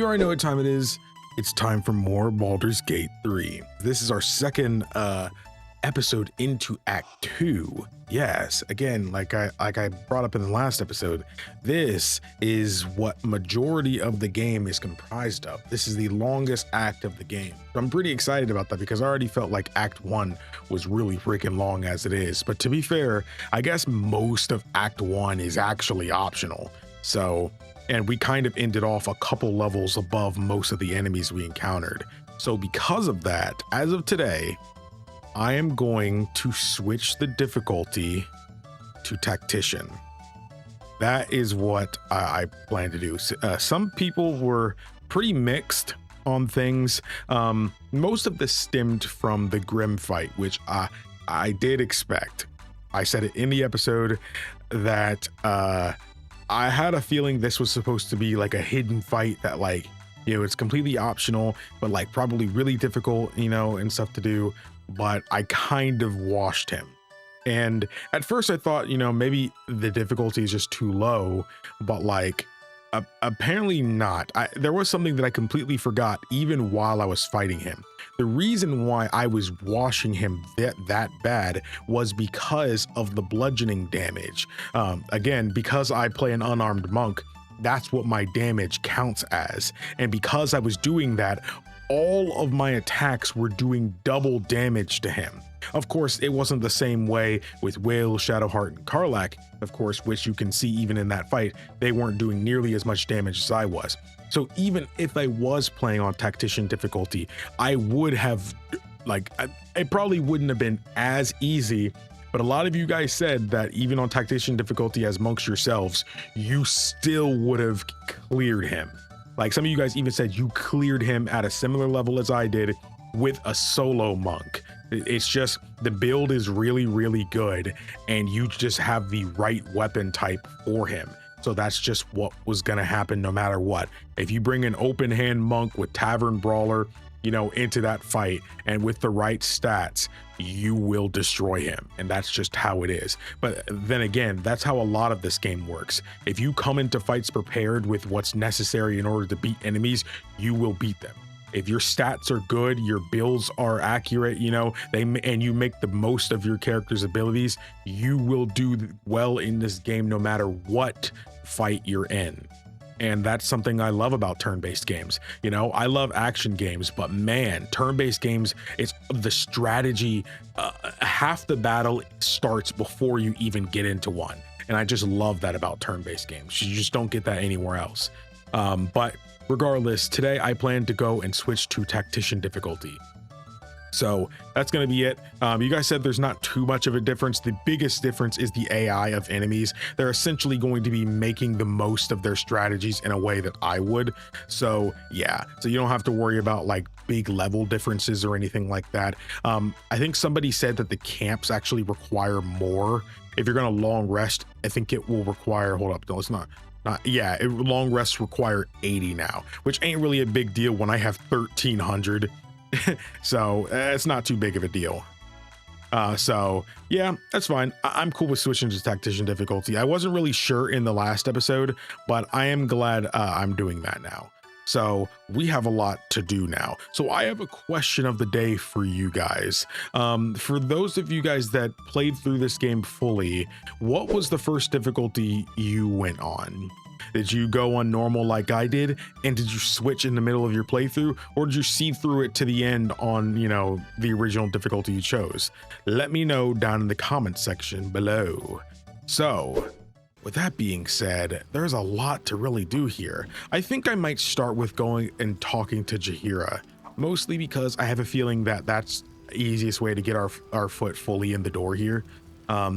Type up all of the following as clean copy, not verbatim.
You already know what time it is. It's time for more Baldur's Gate 3. This is our second episode into Act 2. Yes, again, like I brought up in the last episode, this is what majority of the game is comprised of. This is the longest act of the game. I'm pretty excited about that because I already felt like Act 1 was really freaking long as it is. But to be fair, I guess most of Act 1 is actually optional. And we kind of ended off a couple levels above most of the enemies we encountered. So because of that, as of today, I am going to switch the difficulty to Tactician. That is what I plan to do. Some people were pretty mixed on things. Most of this stemmed from the Grim fight, which I did expect. I said it in the episode that I had a feeling this was supposed to be like a hidden fight that, like, you know, it's completely optional, but like probably really difficult, you know, and stuff to do. But I kind of washed him. And at first I thought, you know, maybe the difficulty is just too low, but like apparently not. There was something that I completely forgot even while I was fighting him. The reason why I was washing him that bad was because of the bludgeoning damage. Again, because I play an unarmed monk, that's what my damage counts as. And because I was doing that, all of my attacks were doing double damage to him. Of course, it wasn't the same way with Whale, Shadowheart, and Karlach, of course, which you can see even in that fight, they weren't doing nearly as much damage as I was. So even if I was playing on Tactician difficulty, I would have, like, it probably wouldn't have been as easy, but a lot of you guys said that even on Tactician difficulty as monks yourselves, you still would have cleared him. Like some of you guys even said you cleared him at a similar level as I did with a solo monk. It's just the build is really, really good and you just have the right weapon type for him. So that's just what was going to happen no matter what. If you bring an open hand monk with Tavern Brawler, you know, into that fight and with the right stats, you will destroy him. And that's just how it is. But then again, that's how a lot of this game works. If you come into fights prepared with what's necessary in order to beat enemies, you will beat them. If your stats are good, your builds are accurate, you know, and you make the most of your character's abilities, you will do well in this game no matter what fight you're in. And that's something I love about turn-based games. You know, I love action games, but man, turn-based games, it's the strategy. Half the battle starts before you even get into one. And I just love that about turn-based games. You just don't get that anywhere else. But regardless, today I plan to go and switch to Tactician difficulty. So that's going to be it. You guys said there's not too much of a difference. The biggest difference is the AI of enemies. They're essentially going to be making the most of their strategies in a way that I would. So yeah, so you don't have to worry about like big level differences or anything like that. I think somebody said that the camps actually require more. If you're going to long rest, I think it will require, hold up, no, it's not. Long rests require 80 now, which ain't really a big deal when I have 1300. So it's not too big of a deal. So yeah, that's fine. I'm cool with switching to Tactician difficulty. I wasn't really sure in the last episode, but I am glad I'm doing that now. So we have a lot to do now. So I have a question of the day for you guys. For those of you guys that played through this game fully, what was the first difficulty you went on? Did you go on normal like I did? And did you switch in the middle of your playthrough? Or did you see through it to the end on, you know, the original difficulty you chose? Let me know down in the comments section below. So with that being said, there's a lot to really do here. I think I might start with going and talking to Jaheira, mostly because I have a feeling that that's the easiest way to get our foot fully in the door here.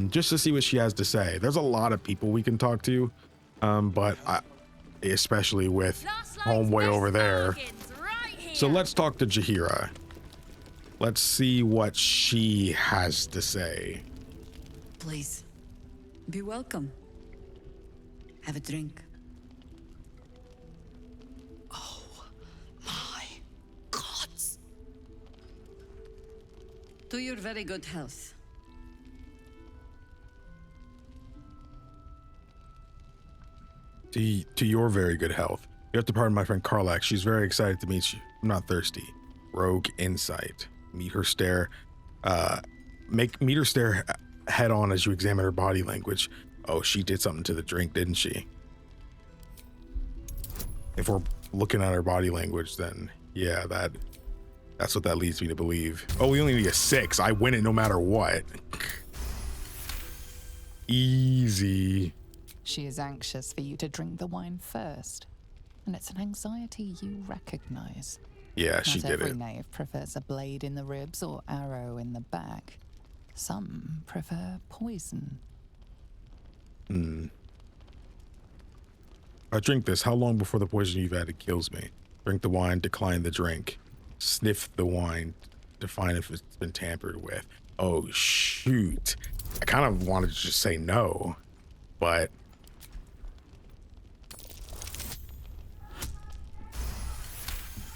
Just to see what she has to say. There's a lot of people we can talk to. But especially with homeboy over there. So let's talk to Jaheira. Let's see what she has to say. Please, be welcome. Have a drink. Oh my gods. To your very good health. To your very good health. You have to pardon my friend Karlak. She's very excited to meet you. I'm not thirsty. Rogue insight. Meet her stare head on as you examine her body language. Oh, she did something to the drink, didn't she? If we're looking at her body language, then yeah, that's what that leads me to believe. Oh, we only need a 6. I win it no matter what. Easy. She is anxious for you to drink the wine first, and it's an anxiety you recognize. Yeah, she Not did every it. knave prefers a blade in the ribs or arrow in the back. Some prefer poison. I drink this. How long before the poison you've added kills me? Drink the wine, decline the drink. Sniff the wine to find if it's been tampered with. Oh, shoot. I kind of wanted to just say no, but...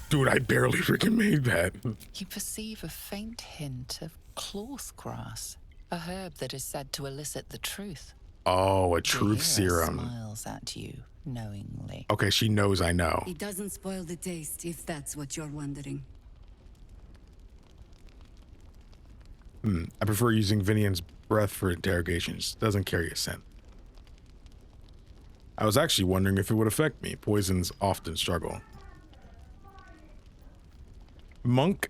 Dude, I barely freaking made that. You perceive a faint hint of cloth grass, a herb that is said to elicit the truth. Oh, a truth Jaheira serum. Smiles at you knowingly. Okay, she knows I know. It doesn't spoil the taste, if that's what you're wondering. I prefer using Vinian's breath for interrogations. Doesn't carry a scent. I was actually wondering if it would affect me. Poisons often struggle. Monk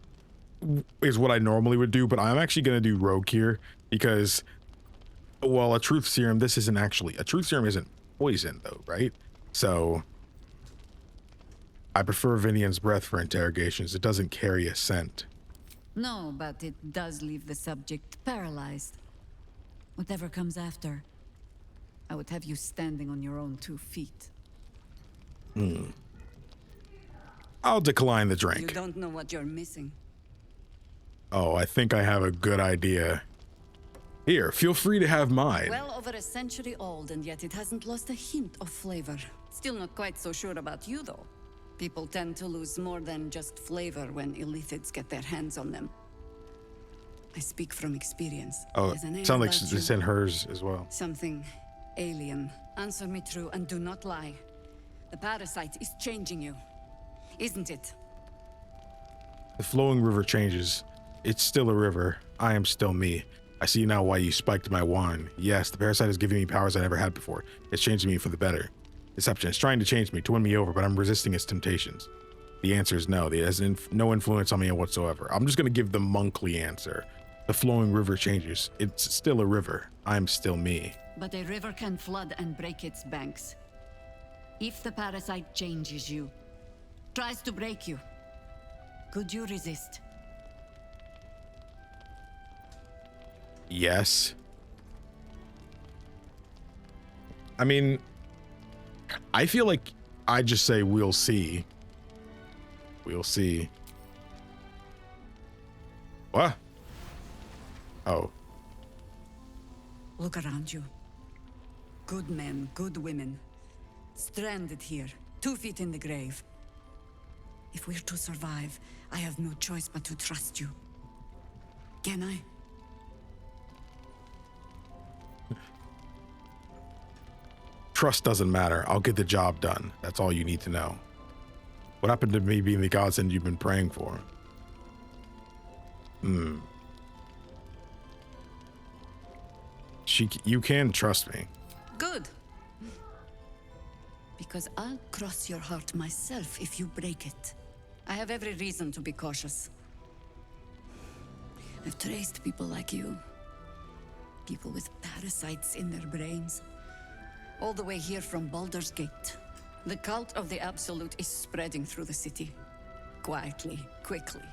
is what I normally would do, but I'm actually going to do Rogue here because, well, a truth serum, this isn't actually, a truth serum isn't poison though, right? So I prefer Vinian's breath for interrogations. It doesn't carry a scent. No, but it does leave the subject paralyzed. Whatever comes after, I would have you standing on your own 2 feet. I'll decline the You drink. don't know what you're missing. Oh, I think I have a good idea. Here, feel free to have mine. Well over a century old, and yet it hasn't lost a hint of flavor. Still not quite so sure about you, though. People tend to lose more than just flavor when illithids get their hands on them. I speak from experience. Oh, There's an air sounds like about it's you. in hers as well. Something alien. Answer me true and do not lie. The parasite is changing you, isn't it? The flowing river changes. It's still a river. I am still me. I see now why you spiked my wine. Yes, the parasite is giving me powers I never had before. It's changing me for the better. Deception is trying to change me, to win me over, but I'm resisting its temptations. The answer is no. It has no influence on me whatsoever. I'm just going to give the monkly answer. The flowing river changes. It's still a river. I'm still me. But a river can flood and break its banks. If the parasite changes you, tries to break you, could you resist? Yes. I mean, I feel like I just say we'll see. We'll see. What? Oh. Look around you. Good men, good women. Stranded here, 2 feet in the grave. If we're to survive, I have no choice but to trust you. Can I? Trust doesn't matter. I'll get the job done. That's all you need to know. What happened to me being the godsend you've been praying for? You can trust me. Good. Because I'll cross your heart myself if you break it. I have every reason to be cautious. I've traced people like you. People with parasites in their brains. All the way here from Baldur's Gate. The cult of the Absolute is spreading through the city. Quietly, quickly,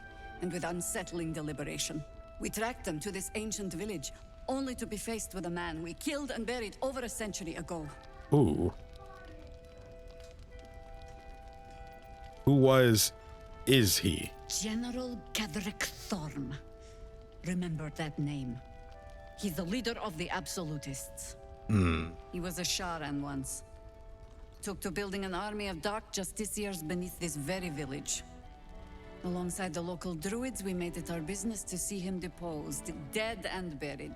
and with unsettling deliberation. We tracked them to this ancient village, only to be faced with a man we killed and buried over a century ago. Who is he? General Gadrick Thorm. Remember that name. He's the leader of the Absolutists. He was a Sharan once. Took to building an army of dark justiciars beneath this very village. Alongside the local druids, we made it our business to see him deposed, dead and buried.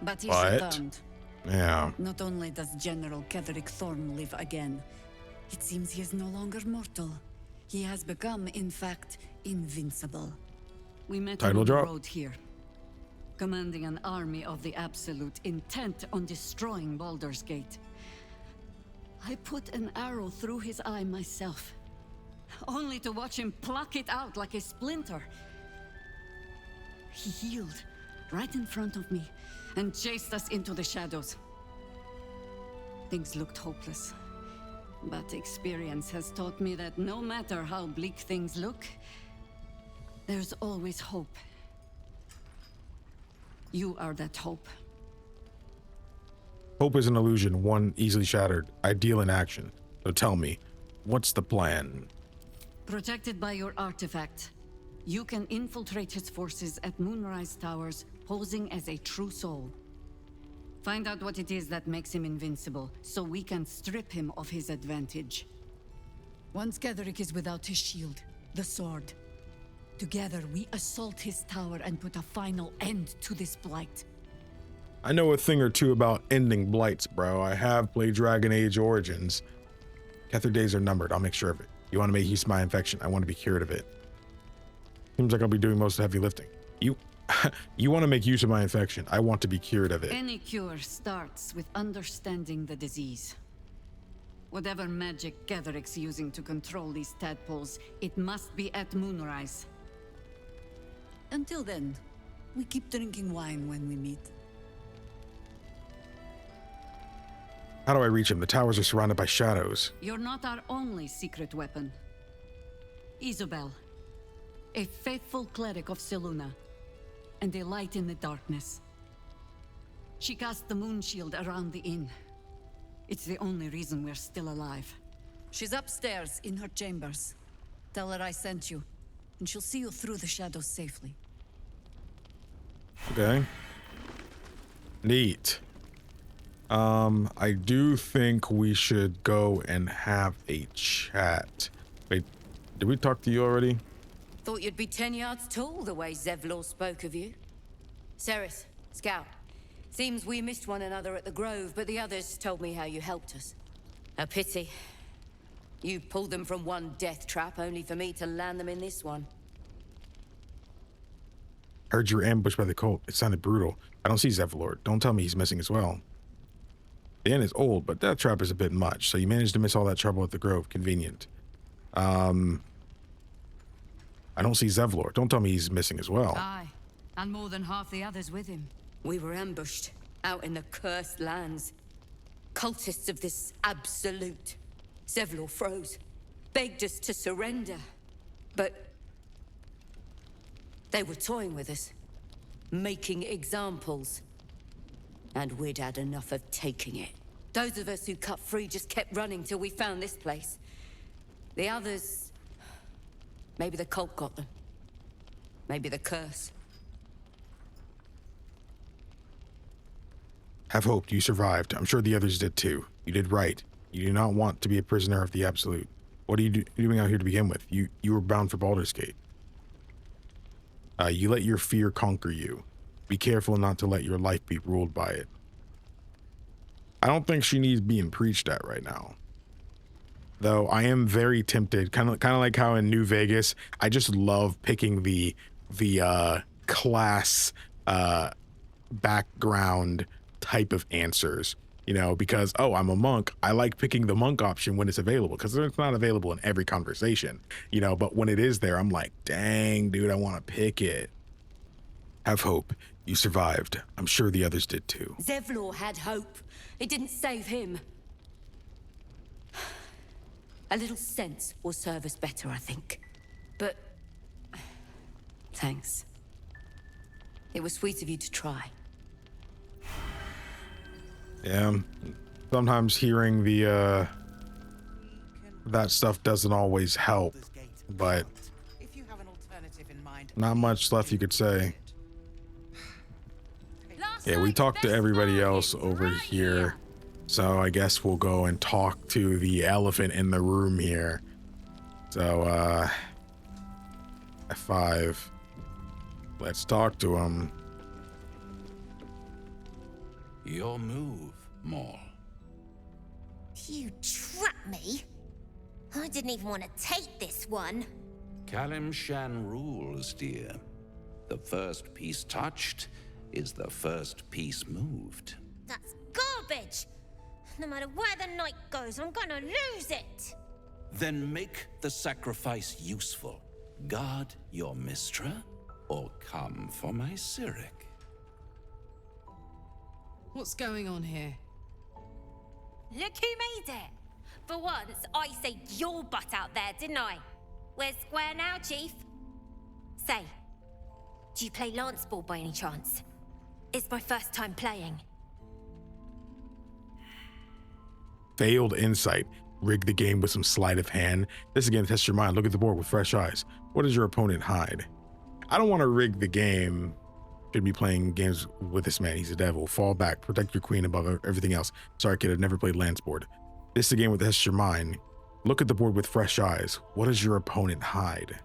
But he's What? returned. Yeah. Not only does General Gadrick Thorm live again, It seems he is no longer mortal. He has become, in fact, invincible. We met him Title on the drop. road here, commanding an army of the Absolute, intent on destroying Baldur's Gate. I put an arrow through his eye myself, only to watch him pluck it out like a splinter. He healed right in front of me and chased us into the shadows. Things looked hopeless, but experience has taught me that no matter how bleak things look, there's always hope. You are that hope. Hope is an illusion, one easily shattered, ideal in action. So tell me, what's the plan? Protected by your artifact, you can infiltrate his forces at Moonrise Towers, posing as a true soul. Find out what it is that makes him invincible, so we can strip him of his advantage. Once Ketheric is without his shield, the sword, together we assault his tower and put a final end to this blight. I know a thing or two about ending blights, bro. I have played Dragon Age Origins. Kether days are numbered. I'll make sure of it. You want to make use of my infection? I want to be cured of it. Seems like I'll be doing most of the heavy lifting. You want to make use of my infection. I want to be cured of it. Any cure starts with understanding the disease. Whatever magic Ketheric's using to control these tadpoles, it must be at Moonrise. Until then, we keep drinking wine when we meet. How do I reach him? The towers are surrounded by shadows. You're not our only secret weapon. Isobel, a faithful cleric of Selûne, and a light in the darkness. She cast the moon shield around the inn. It's the only reason we're still alive. She's upstairs in her chambers. Tell her I sent you, and she'll see you through the shadows safely. Okay. Neat. I do think we should go and have a chat. Wait, did we talk to you already? Thought you'd be 10 yards tall the way Zevlor spoke of you. Ceres, Scout. Seems we missed one another at the Grove, but the others told me how you helped us. A pity. You pulled them from one death trap, only for me to land them in this one. Heard you were ambushed by the cult. It sounded brutal. I don't see Zevlor. Don't tell me he's missing as well. The inn is old, but that trap is a bit much, so you managed to miss all that trouble at the Grove. Convenient. I don't see Zevlor. Don't tell me he's missing as well. Aye, and more than half the others with him. We were ambushed, out in the cursed lands. Cultists of this absolute. Zevlor froze, begged us to surrender. But they were toying with us, making examples. And we'd had enough of taking it. Those of us who cut free just kept running till we found this place. The others... maybe the cult got them. Maybe the curse. Have hope you survived. I'm sure the others did too. You did right. You do not want to be a prisoner of the Absolute. What are you doing out here to begin with? You were bound for Baldur's Gate. You let your fear conquer you. Be careful not to let your life be ruled by it. I don't think she needs being preached at right now. Though I am very tempted, kind of like how in New Vegas, I just love picking the class background type of answers, you know, because, oh, I'm a monk. I like picking the monk option when it's available, because it's not available in every conversation, you know, but when it is there, I'm like, dang, dude, I want to pick it. Have hope. You survived. I'm sure the others did too. Zevlor had hope. It didn't save him. A little sense will serve us better, I think. But... thanks. It was sweet of you to try. Yeah. Sometimes hearing the, that stuff doesn't always help, but not much left you could say. Yeah, we talked to everybody else over here, so I guess we'll go and talk to the elephant in the room here. So, F5. Let's talk to him. Your move, Mol. You trap me? I didn't even want to take this one. Kalimshan rules, dear. The first piece touched is the first piece moved. That's garbage! No matter where the night goes, I'm gonna lose it! Then make the sacrifice useful. Guard your Mistra, or come for my Cyric. What's going on here? Look who made it! For once, I saved your butt out there, didn't I? We're square now, Chief. Say, do you play lance ball by any chance? It's my first time playing. Failed insight. Rig the game with some sleight of hand. This again tests your mind. Look at the board with fresh eyes. What does your opponent hide? I don't want to rig the game. Should be playing games with this man. He's a devil. Fall back. Protect your queen above everything else. Sorry, kid. I've never played lance board. This is a game with tests your mind. Look at the board with fresh eyes. What does your opponent hide?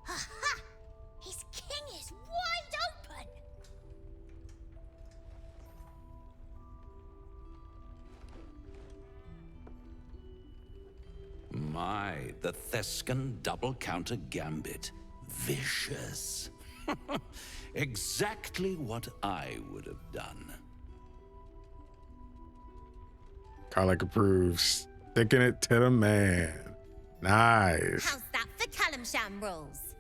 Aha! His king is wide open! My, the Thescan double counter gambit. Vicious. Exactly what I would have done. Karlach approves. Sticking it to the man. Nice. How's that for Kalimshan rules?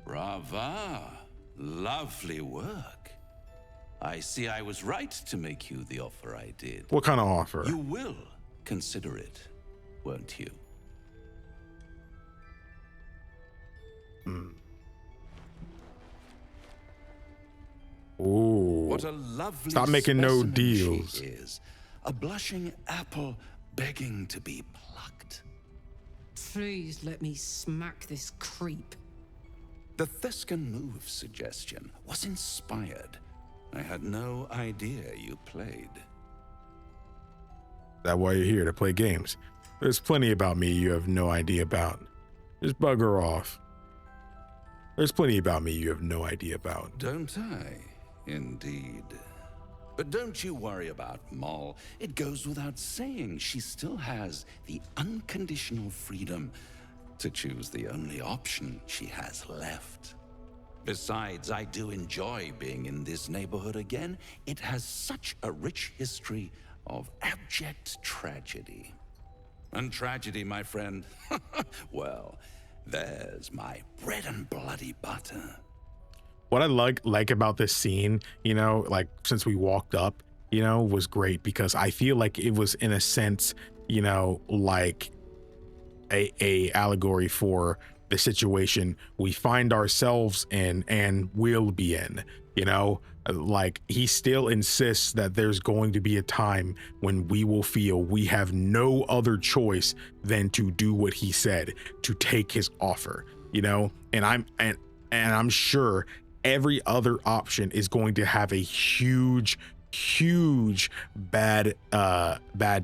Brava. Lovely work. I see I was right to make you the offer I did. What kind of offer? You will consider it, won't you? Ooh. What a lovely Stop making no specimen deals. she is. A blushing apple begging to be plucked. Please let me smack this creep. The Thescan move suggestion was inspired. I had no idea you played. That's why you're here, to play games. There's plenty about me you have no idea about. Just bugger off. There's plenty about me you have no idea about. Don't I? Indeed. But don't you worry about Mol. It goes without saying she still has the unconditional freedom to choose the only option she has left. Besides, I do enjoy being in this neighborhood again. It has such a rich history of abject tragedy. And tragedy, my friend, well, there's my bread and bloody butter. What I like about this scene, you know, like since we walked up, you know, was great because I feel like it was in a sense, you know, like a allegory for the situation we find ourselves in and will be in, you know, like he still insists that there's going to be a time when we will feel we have no other choice than to do what he said, to take his offer, you know, and I'm sure every other option is going to have a huge bad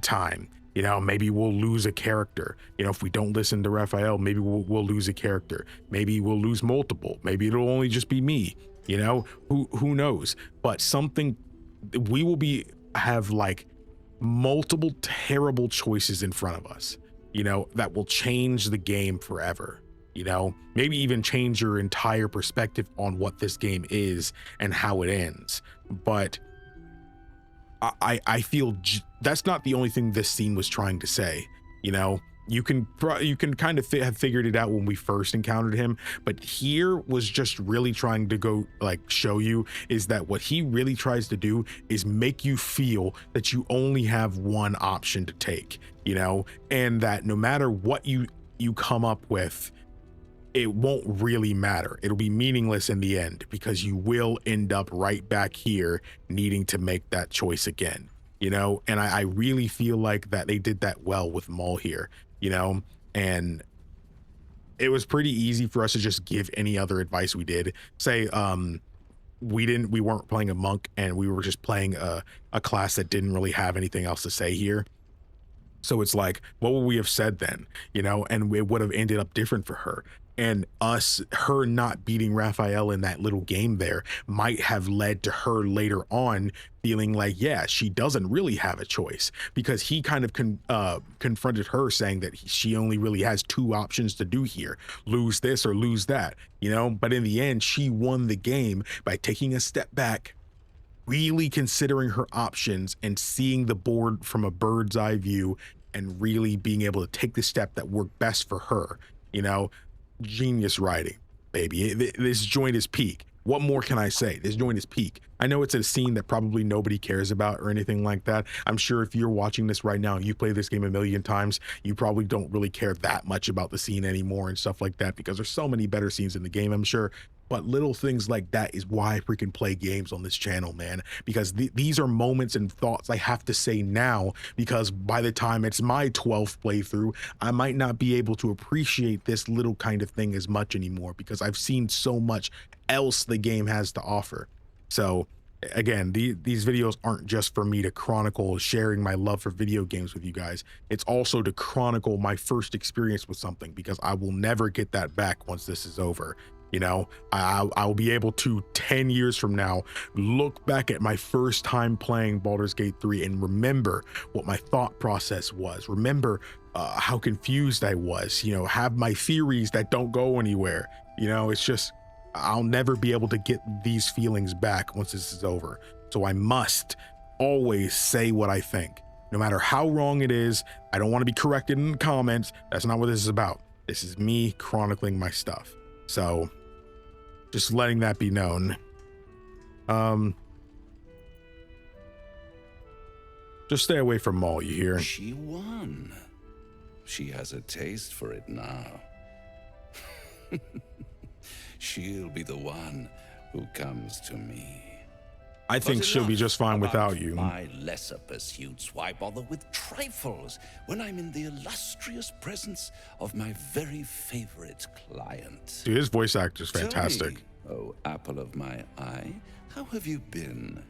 time. You know, maybe we'll lose a character. You know, if we don't listen to Raphael, maybe we'll lose a character. Maybe we'll lose multiple. Maybe it'll only just be me. You know, who knows? But something, we will have like multiple terrible choices in front of us, you know, that will change the game forever. You know, maybe even change your entire perspective on what this game is and how it ends. But I feel that's not the only thing this scene was trying to say. You know, you can kind of have figured it out when we first encountered him, but here was just really trying to go like show you is that what he really tries to do is make you feel that you only have one option to take, you know, and that no matter what you come up with, it won't really matter. It'll be meaningless in the end because you will end up right back here needing to make that choice again, you know? And I really feel like that they did that well with Mol here, you know? And it was pretty easy for us to just give any other advice we did. Say, we weren't playing a monk and we were just playing a class that didn't really have anything else to say here. So it's like, what would we have said then? You know, and it would have ended up different for her. And her not beating Raphael in that little game there might have led to her later on feeling like, yeah, she doesn't really have a choice, because he kind of confronted her saying that she only really has two options to do here: lose this or lose that, you know. But in the end, she won the game by taking a step back, really considering her options and seeing the board from a bird's eye view, and really being able to take the step that worked best for her, you know. Genius writing, baby. This joint is peak. What more can I say? This joint is peak. I know it's a scene that probably nobody cares about or anything like that. I'm sure if you're watching this right now and you play this game a million times, you probably don't really care that much about the scene anymore and stuff like that, because there's so many better scenes in the game, I'm sure. But little things like that is why I freaking play games on this channel, man, because these are moments and thoughts I have to say now, because by the time it's my 12th playthrough, I might not be able to appreciate this little kind of thing as much anymore, because I've seen so much else the game has to offer. So again, these videos aren't just for me to chronicle sharing my love for video games with you guys. It's also to chronicle my first experience with something, because I will never get that back once this is over. You know, I'll be able to 10 years from now look back at my first time playing Baldur's Gate 3 and remember what my thought process was, remember how confused I was, you know, have my theories that don't go anywhere. You know, it's just, I'll never be able to get these feelings back once this is over. So I must always say what I think, no matter how wrong it is. I don't want to be corrected in the comments. That's not what this is about. This is me chronicling my stuff. So just letting that be known. Just stay away from Mol, you hear? She won. She has a taste for it now. She'll be the one who comes to me. I think she'll be just fine without you. My lesser pursuits. Why bother with trifles when I'm in the illustrious presence of my very favorite client? Dude, his voice actor is fantastic. Tell me, oh apple of my eye, how have you been?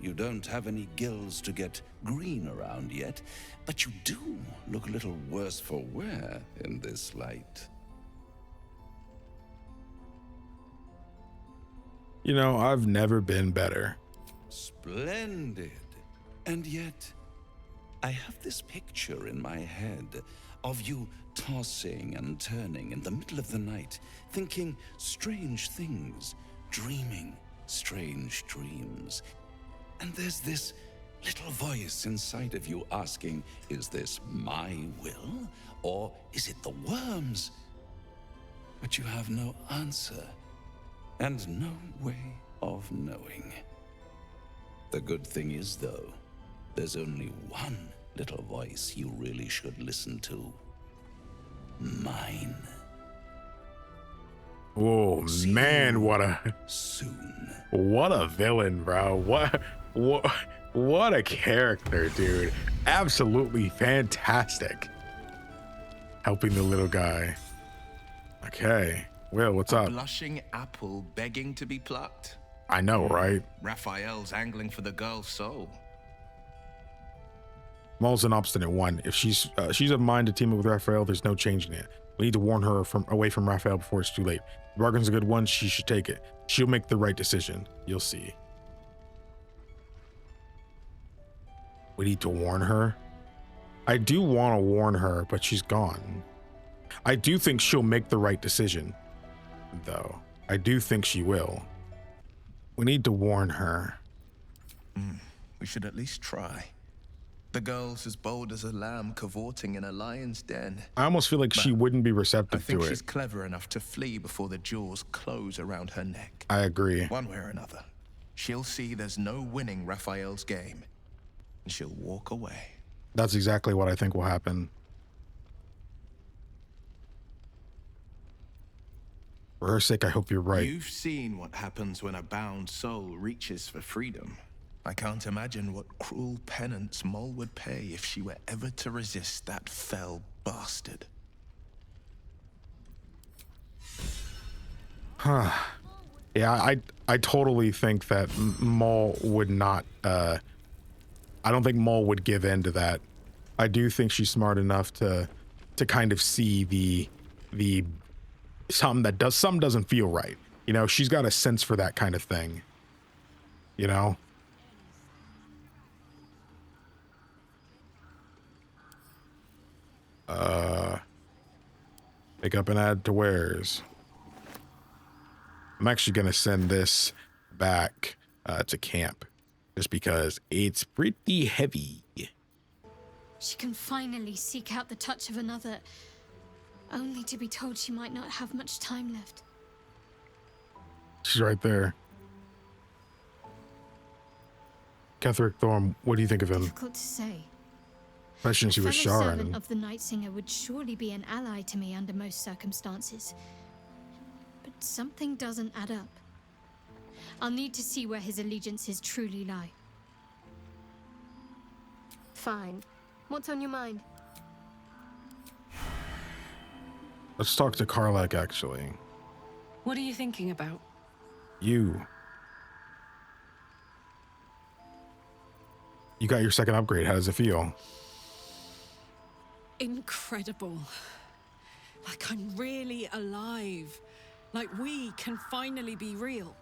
You don't have any gills to get green around yet, but you do look a little worse for wear in this light. You know, I've never been better. Splendid. And yet, I have this picture in my head of you tossing and turning in the middle of the night, thinking strange things, dreaming strange dreams. And there's this little voice inside of you asking, is this my will, or is it the worms? But you have no answer, and no way of knowing. The good thing is, though, there's only one little voice you really should listen to. Mine. Oh man, what a villain, bro. What a character, dude. Absolutely fantastic. Helping the little guy. Okay. Will, what's up? A blushing apple begging to be plucked. I know, right? Raphael's angling for the girl's soul. Mol's an obstinate one. If she's of mind to team up with Raphael, there's no changing it. We need to warn her away from Raphael before it's too late. The bargain's a good one. She should take it. She'll make the right decision. You'll see. We need to warn her. I do want to warn her, but she's gone. I do think she'll make the right decision, though. I do think she will. We need to warn her. We should at least try. The girl's as bold as a lamb cavorting in a lion's den. I almost feel like she wouldn't be receptive to it. I think she's clever enough to flee before the jaws close around her neck. I agree. One way or another, she'll see there's no winning Raphael's game, and she'll walk away. That's exactly what I think will happen. For her sake, I hope you're right. You've seen what happens when a bound soul reaches for freedom. I can't imagine what cruel penance Mol would pay if she were ever to resist that fell bastard. Huh. Yeah, I totally think that Mol would not, I don't think Mol would give in to that. I do think she's smart enough to kind of see the something doesn't feel right. You know, she's got a sense for that kind of thing. You know? Pick up and add to wares. I'm actually gonna send this back to camp just because it's pretty heavy. She can finally seek out the touch of another, only to be told she might not have much time left. She's right there. Ketheric Thorm, what do you think of him? Difficult to say. Especially she was fellow Sharon. servant of the Night Singer would surely be an ally to me under most circumstances. But something doesn't add up. I'll need to see where his allegiances truly lie. Fine. What's on your mind? Let's talk to Karlach, actually. What are you thinking about? You got your second upgrade. How does it feel? Incredible. Like I'm really alive. Like we can finally be real.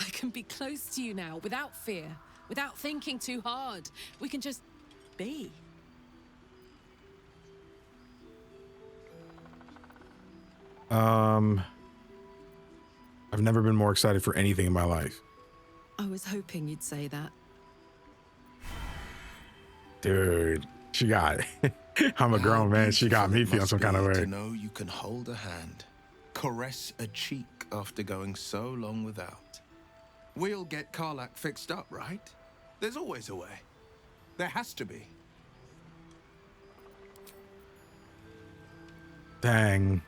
I can be close to you now without fear, without thinking too hard. We can just be. I've never been more excited for anything in my life. I was hoping you'd say that. Dude, she got it. I'm a grown man. She got me feeling some kind of way. To know you can hold a hand, caress a cheek after going so long without. We'll get Karlach fixed up, right? There's always a way. There has to be. Dang.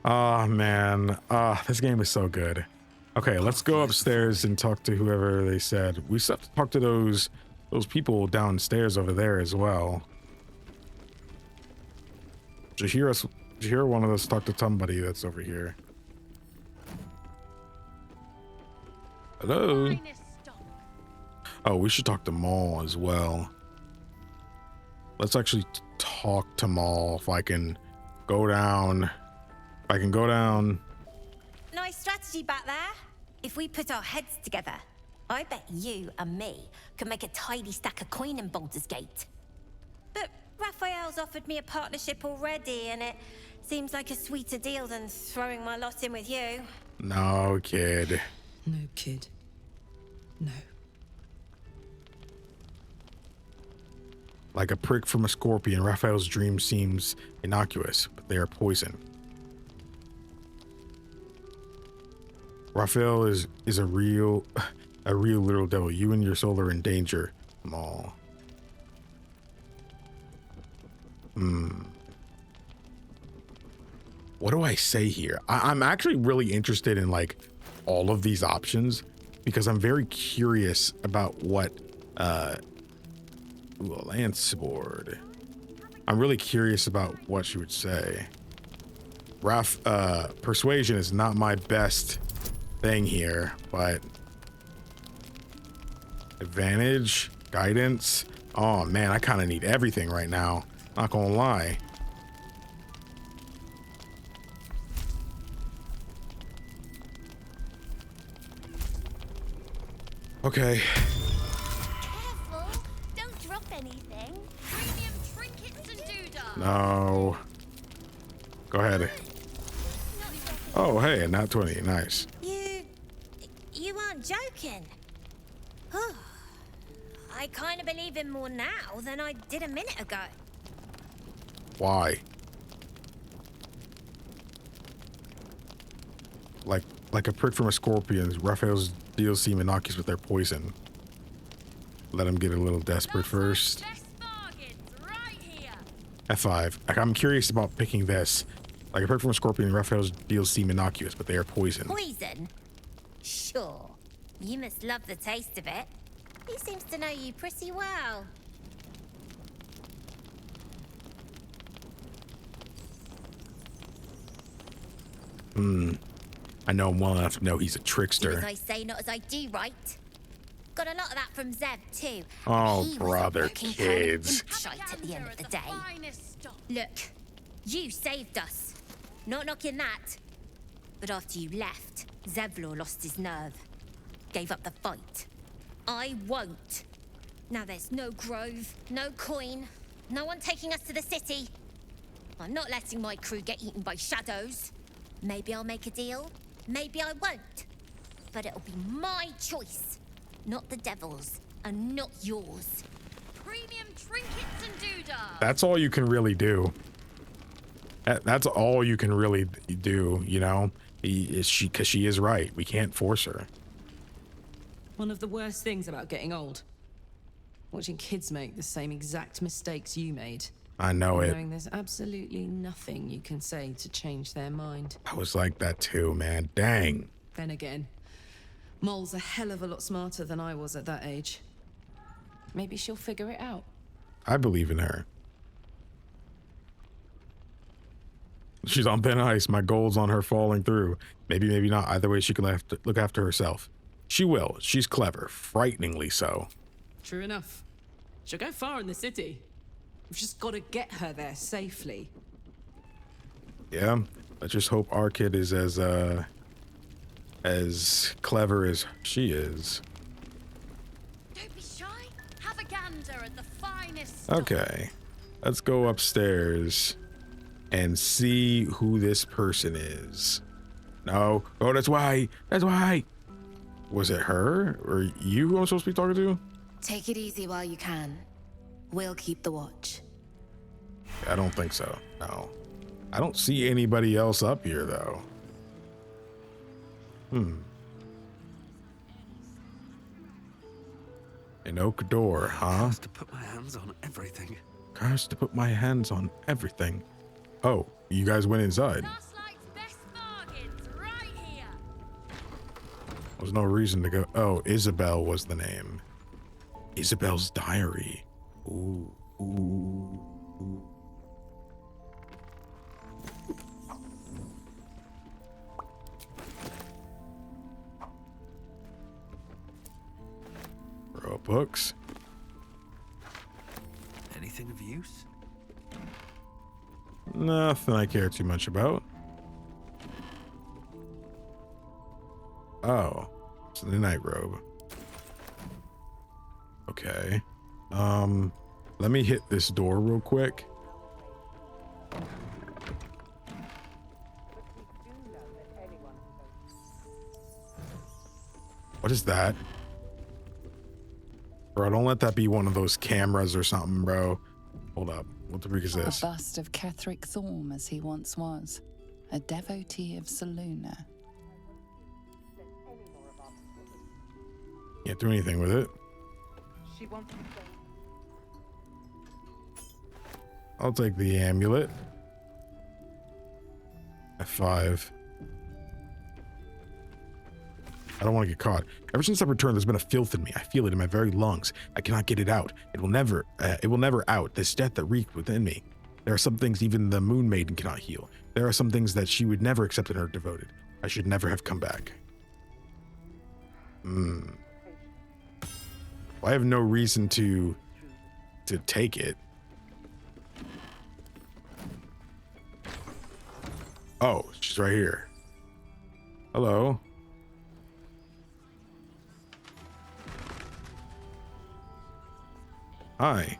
Oh, man. This game is so good. Okay, let's go upstairs and talk to whoever they said. We still have to talk to those people downstairs over there as well. Jaheira wanted us to talk to somebody that's over here. Hello? Oh, we should talk to Mol as well. Let's actually talk to Mol if I can go down. Nice strategy back there. If we put our heads together, I bet you and me could make a tidy stack of coin in Baldur's Gate. But Raphael's offered me a partnership already, and it seems like a sweeter deal than throwing my lot in with you. No, kid. No, kid. No. Like a prick from a scorpion, Raphael's dream seems innocuous, but they are poison. Raphael is a real little devil. You and your soul are in danger, Mol. What do I say here? I'm actually really interested in like all of these options because I'm very curious about what ooh, a lance board. I'm really curious about what she would say. Persuasion is not my best thing here, but advantage, guidance. Oh man, I kind of need everything right now. Not gonna lie. Okay. Careful! Don't drop anything. Premium trinkets and doodah. No. Go ahead. Oh, hey, a nat 20. Nice. You aren't joking. I kind of believe him more now than I did a minute ago. Why? Like a prick from a scorpion, Raphael's deals seem innocuous with their poison. Let him get a little desperate first. F5. Like, I'm curious about picking this. Like a prick from a scorpion, Raphael's deals seem innocuous, but they are poison. Poison? Sure. You must love the taste of it. He seems to know you pretty well. I know him well enough to know he's a Do trickster. as I say, not as I do, right? Got a lot of that from Zev, too. Oh, He was a brother, fucking kids. shite at the end of the day. Look, you saved us. Not knocking that. But after you left, Zevlor lost his nerve. Gave up the fight. I won't. Now there's no grove, no coin, no one taking us to the city. I'm not letting my crew get eaten by shadows. Maybe I'll make a deal, maybe I won't. But it'll be my choice, not the devil's, and not yours. Premium trinkets and doodah. That's all you can really do. That's all you can really do, you know? Because she is right. We can't force her. One of the worst things about getting old. Watching kids make the same exact mistakes you made. I know it. Knowing there's absolutely nothing you can say to change their mind. I was like that too, man. Dang. Then again, Mol's a hell of a lot smarter than I was at that age. Maybe she'll figure it out. I believe in her. She's on thin ice. My goal's on her falling through. Maybe, maybe not. Either way, she can look after herself. She will. She's clever. Frighteningly so. True enough. She'll go far in the city. We've just got to get her there safely. Yeah. Let's just hope our kid is as clever as she is. Don't be shy. Have a gander at the finest stuff. Okay. Let's go upstairs and see who this person is. No. Oh, that's why. That's why. Was it her or you who I'm supposed to be talking to? Take it easy while you can. We'll keep the watch. I don't think so. No. I don't see anybody else up here, though. An oak door, huh? Has to put my hands on everything. Has to put my hands on everything. Oh, you guys went inside. Starlight's best bargains right here. There's no reason to go. Oh, Isabel was the name. Isabel's diary. Ooh, ooh, ooh. Row of books. Anything of use? Nothing I care too much about. Oh, it's the night robe. Okay. Let me hit this door real quick. What is that? Bro, don't let that be one of those cameras or something, bro. Hold up. What the freak is this? A bust of Ketheric Thorm as he once was, a devotee of Saluna. Can't do anything with it. I'll take the amulet. F5. I don't want to get caught. Ever since I returned, there's been a filth in me. I feel it in my very lungs. I cannot get it out. It will never out. This death that reeked within me. There are some things even the Moon Maiden cannot heal. There are some things that she would never accept in her devoted. I should never have come back. Well, I have no reason to take it. Oh, she's right here. Hello. Hi.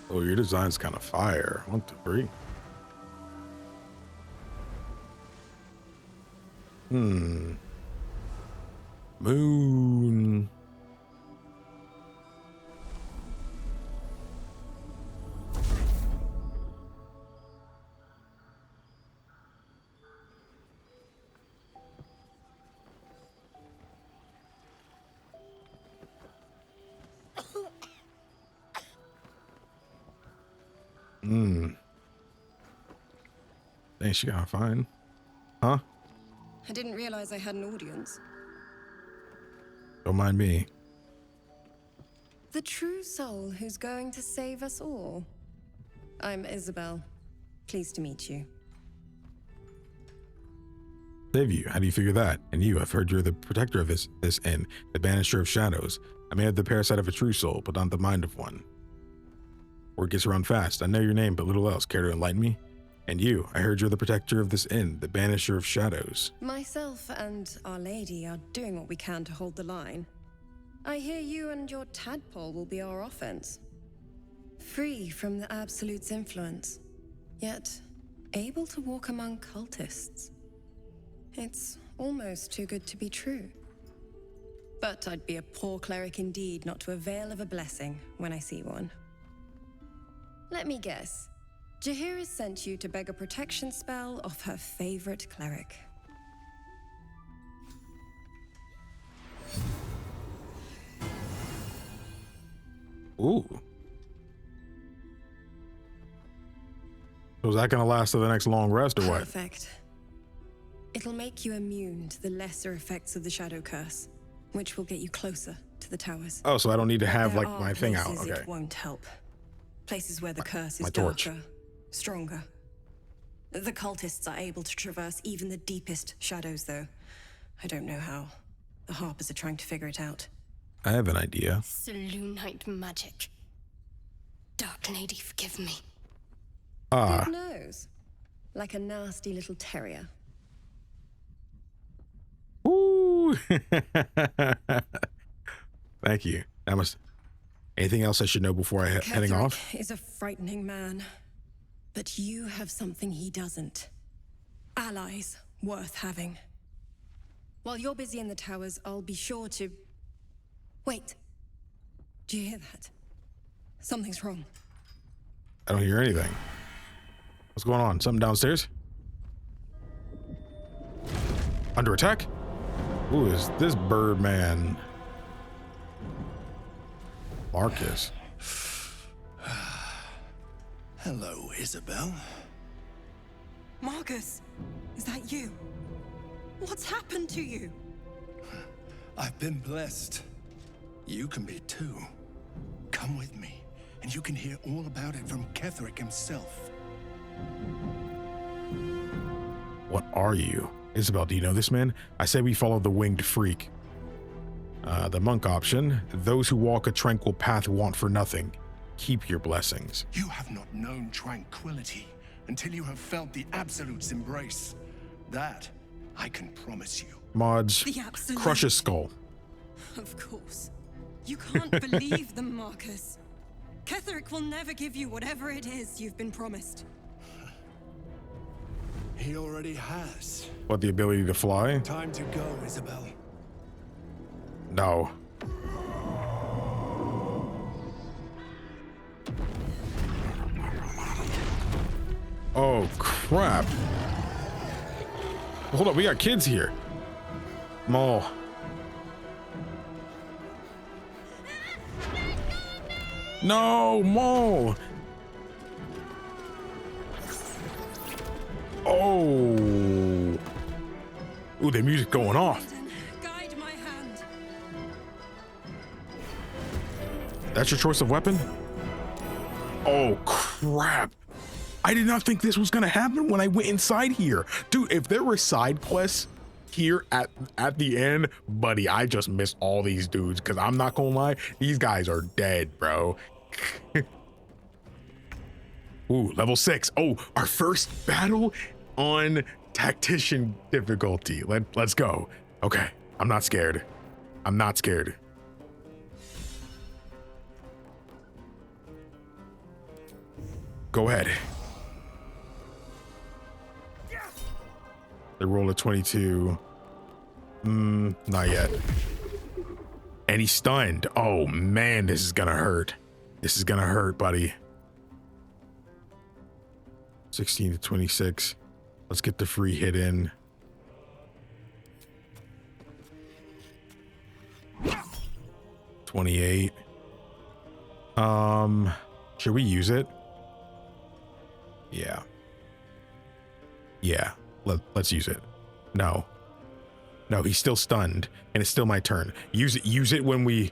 Oh, your design's kind of fire. 1, 2, 3. Moon. Dang, she got fine. Huh? I didn't realize I had an audience. Don't mind me. The true soul who's going to save us all. I'm Isabel. Pleased to meet you. save you. How do you figure that? And you, I've heard you're the protector of this inn, the banisher of shadows. I may have the parasite of a true soul, but not the mind of one. Word gets around fast. I know your name, but little else. Care to enlighten me? And you, I heard you're the protector of this inn, the banisher of shadows. Myself and Our Lady are doing what we can to hold the line. I hear you and your tadpole will be our offense. Free from the Absolute's influence, yet able to walk among cultists. It's almost too good to be true. But I'd be a poor cleric indeed not to avail of a blessing when I see one. Let me guess. Jaheira sent you to beg a protection spell off her favorite cleric. Ooh. So is that going to last to the next long rest or what? Perfect. It'll make you immune to the lesser effects of the Shadow Curse, which will get you closer to the towers. Oh, so I don't need to have There like are my thing out. places Okay. It won't help. Places where the curse is my torch. darker, stronger. The cultists are able to traverse even the deepest shadows, though. I don't know how. The Harpers are trying to figure it out. I have an idea. Selûnite magic. Dark Lady, forgive me. Good nose. Like a nasty little terrier. Ooh. Thank you. That must. Anything else I should know before heading off? Ketheric is a frightening man, but you have something he doesn't. Allies worth having. While you're busy in the towers, I'll be sure to... Wait. Do you hear that? Something's wrong. I don't hear anything. What's going on? Something downstairs? Under attack? Who is this Birdman? Marcus. Hello, Isabel. Marcus, is that you? What's happened to you? I've been blessed. You can be too. Come with me, and you can hear all about it from Ketheric himself. What are you? Isabel, do you know this man? I say we follow the winged freak. The monk option. Those who walk a tranquil path want for nothing. Keep your blessings. You have not known tranquility until you have felt the Absolute's embrace. That I can promise you. Mods, The Absolute. crush his skull. Of course. You can't believe them, Marcus. Ketheric will never give you whatever it is you've been promised. He already has. What, the ability to fly? Time to go, Isabel. No. Oh, crap. Hold up, we got kids here. Mol. No, Mol. Oh. Ooh, the music going off. Guide my hand. That's your choice of weapon? Oh, crap. I did not think this was going to happen when I went inside here. Dude, if there were side quests here at the end, buddy, I just missed all these dudes because I'm not going to lie. These guys are dead, bro. Ooh, level 6. Oh, our first battle on Tactician difficulty. Let's go. Okay, I'm not scared. I'm not scared. Go ahead. They roll a 22. Not yet. And he's stunned. Oh man, this is gonna hurt. This is gonna hurt, buddy. 16 to 26. Let's get the free hit in. $28. Should we use it? Yeah. Yeah. Let's use it. No. No, he's still stunned, and it's still my turn. Use it when we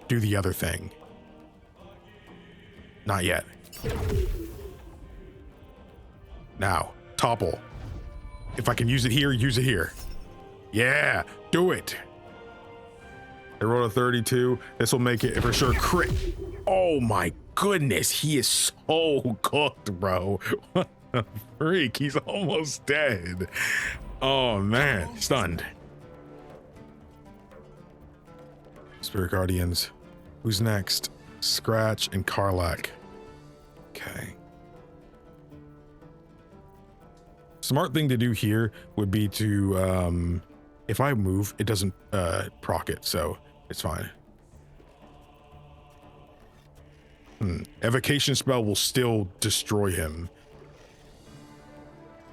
do the other thing. Not yet. Now, topple. If I can use it here, use it here. Yeah, do it. I rolled a 32. This will make it for sure crit. Oh my goodness, he is so cooked, bro. What the freak? He's almost dead. Oh man, stunned. Spirit Guardians. Who's next? Scratch and Karlach. Okay. Smart thing to do here would be to, if I move, it doesn't proc it, so it's fine. Evocation spell will still destroy him.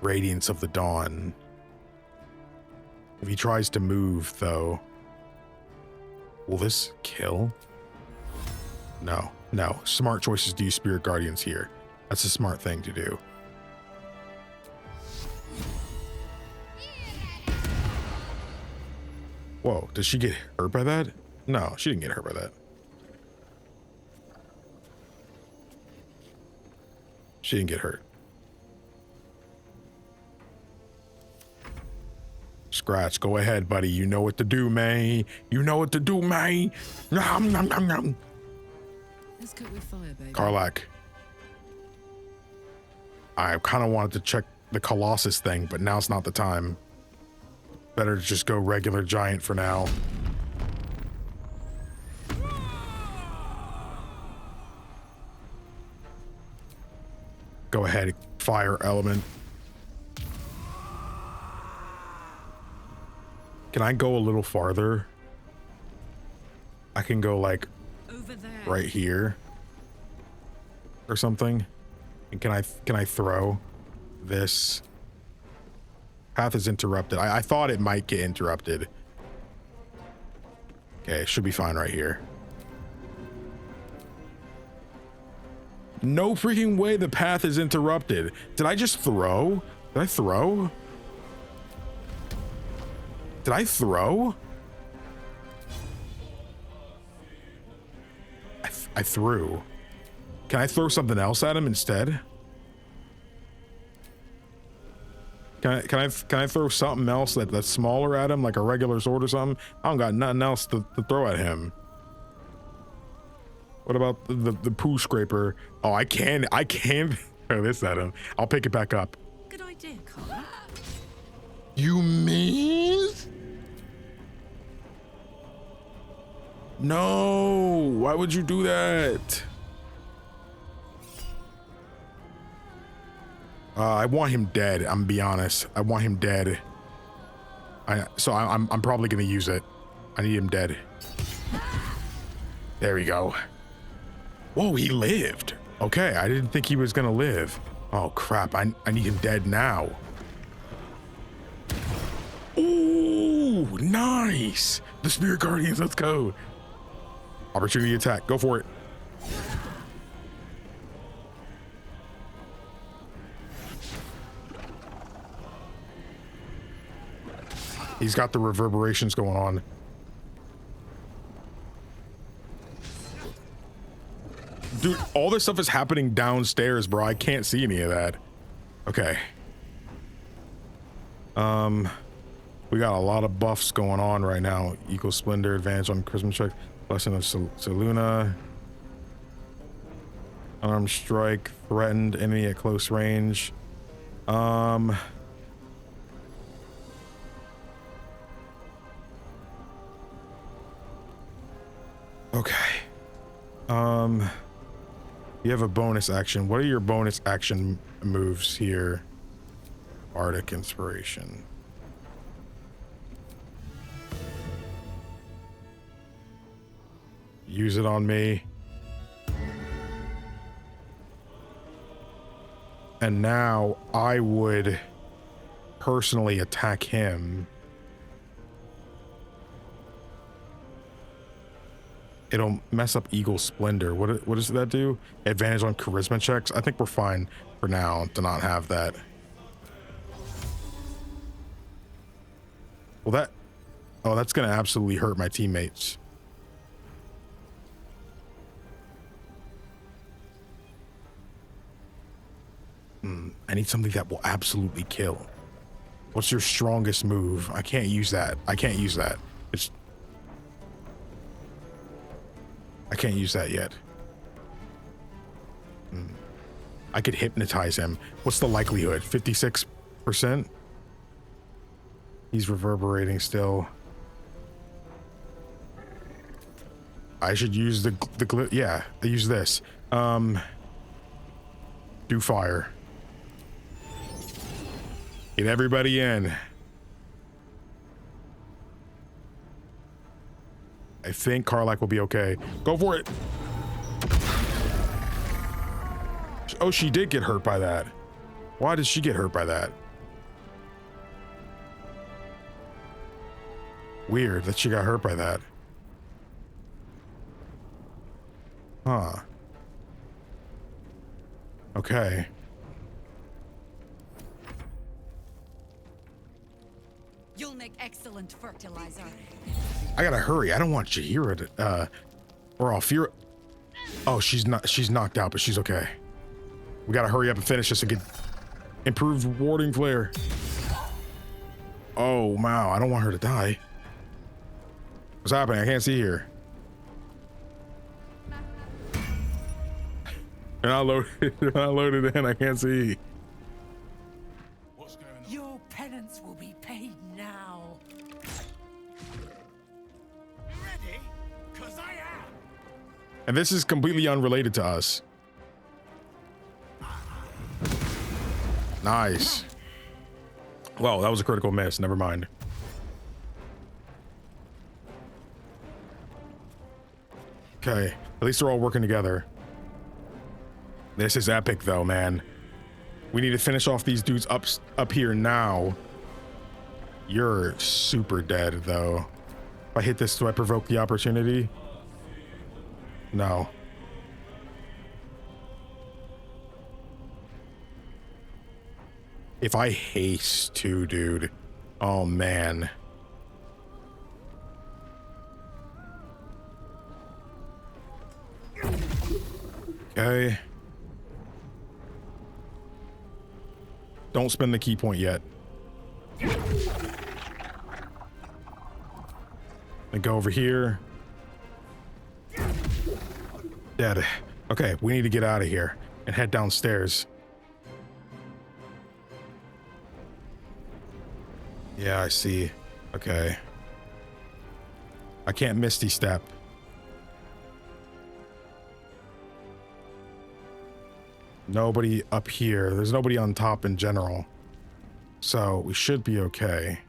Radiance of the Dawn. If he tries to move, though, will this kill? No, no. Smart choices to use Spirit Guardians here. That's a smart thing to do. Whoa, did she get hurt by that? No, she didn't get hurt by that. She didn't get hurt. Scratch, go ahead, buddy. You know what to do, man. You know what to do, man. Nom, nom, nom, nom. Let's cook with fire, baby. Karlach. I kind of wanted to check the Colossus thing, but now's not the time. Better to just go regular giant for now. Go ahead, fire element. Can I go a little farther? I can go like over there, right here or something. And can I throw this? Path is interrupted. I thought it might get interrupted. Okay, it should be fine right here. No freaking way the path is interrupted. Did I just throw? Did I throw? Did I throw? I threw. Can I throw something else at him instead? Can I throw something else that's smaller at him, like a regular sword or something? I don't got nothing else to throw at him. What about the poo scraper? Oh, I can throw this at him. I'll pick it back up. Good idea, Carl. You miss? No, why would you do that? I want him dead. I'm gonna be honest. I want him dead. So I'm probably gonna use it. I need him dead. There we go. Whoa, he lived. Okay, I didn't think he was gonna live. Oh crap, I need him dead now. Ooh, nice. The Spirit Guardians, let's go. Opportunity attack, go for it. He's got the reverberations going on. Dude, all this stuff is happening downstairs, bro. I can't see any of that. Okay. We got a lot of buffs going on right now. Equal Splendor, advantage on Charisma check, Blessing of Seluna. Unarmed strike, threatened enemy at close range. Okay. You have a bonus action. What are your bonus action moves here? Bardic Inspiration. Use it on me. And now I would personally attack him. It'll mess up Eagle Splendor. What does that do? Advantage on charisma checks. I think we're fine for now to not have that. Well, that's gonna absolutely hurt my teammates. I need something that will absolutely kill. What's your strongest move? I can't use that. I can't use that. I can't use that yet. I could hypnotize him. What's the likelihood? 56%? He's reverberating still. I should use the yeah, I use this. Do fire. Get everybody in. I think Karlach will be okay. Go for it. Oh, she did get hurt by that. Why did she get hurt by that? Weird that she got hurt by that. Huh. Okay. You'll make excellent fertilizer. I gotta hurry. I don't want Jaheira to, or I'll fear. Oh, she's knocked out, but she's okay. We gotta hurry up and finish this and get improved warding flare. Oh, wow. I don't want her to die. What's happening? I can't see here. They're not loaded. They're not loaded in. I can't see. Your penance will be paid now. Ready? 'Cause I am. And this is completely unrelated to us. Nice. Well, that was a critical miss. Never mind. Okay. At least they're all working together. This is epic though, man. We need to finish off these dudes up here now. You're super dead though. If I hit this, do I provoke the opportunity? No. If I haste too, dude. Oh man. Okay. Don't spend the key point yet. And go over here. Dead. Okay, we need to get out of here and head downstairs. Yeah, I see. Okay. I can't misty step. Nobody up here. There's nobody on top in general. So we should be okay.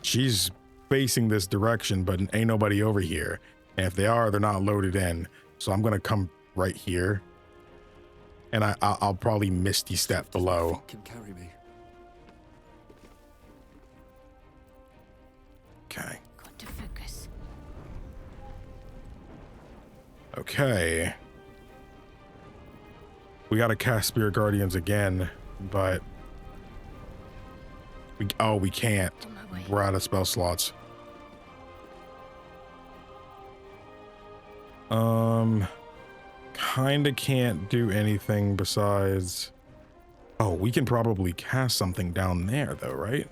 She's facing this direction, but ain't nobody over here. And if they are, they're not loaded in. So I'm gonna come right here. And I'll probably misty step below. Can carry me. Okay. Got to focus. Okay. We gotta cast Spirit Guardians again, but we can't. We're out of spell slots. Kinda can't do anything besides. Oh, we can probably cast something down there though, right?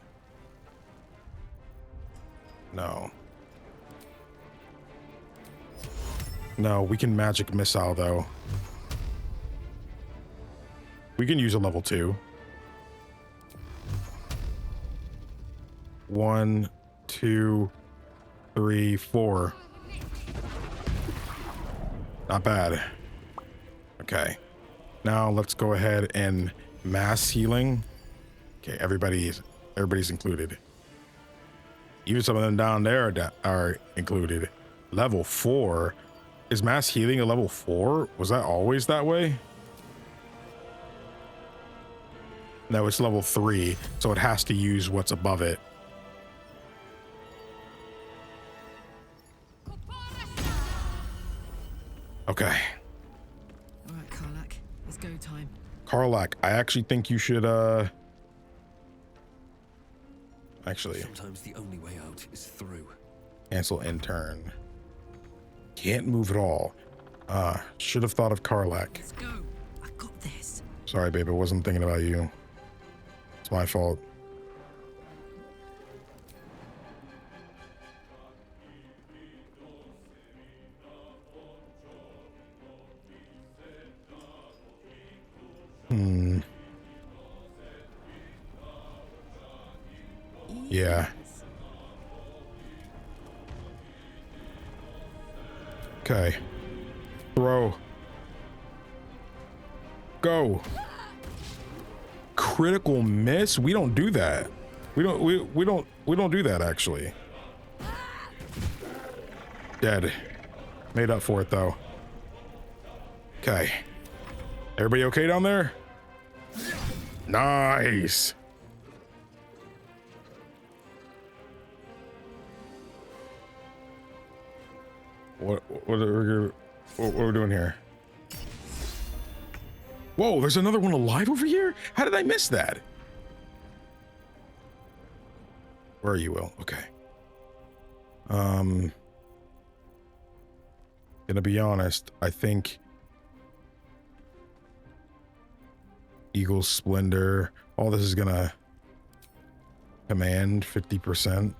No. No, we can magic missile though. We can use a level 2. 1, 2, 3, 4. Not bad. Okay. Now let's go ahead and mass healing. Okay, everybody's included. Even some of them down there are included. Level 4. Is mass healing a level 4? Was that always that way? No, it's level 3, so it has to use what's above it. Okay. All right, Karlach, it's go time. Karlach, I actually think you should, actually. Sometimes the only way out is through. Cancel intern. Can't move at all. Should have thought of Karlach. Let's go. I got this. Sorry, babe, I wasn't thinking about you. It's my fault. Yeah. Okay. Throw. Go. Critical miss? We don't do that. We don't do that actually. Dead. Made up for it though. Okay. Everybody okay down there? Nice. What are we doing here? Whoa, there's another one alive over here? How did I miss that? Where are you, Will? Okay. Gonna be honest, I think Eagle Splendor, all this is gonna command 50%.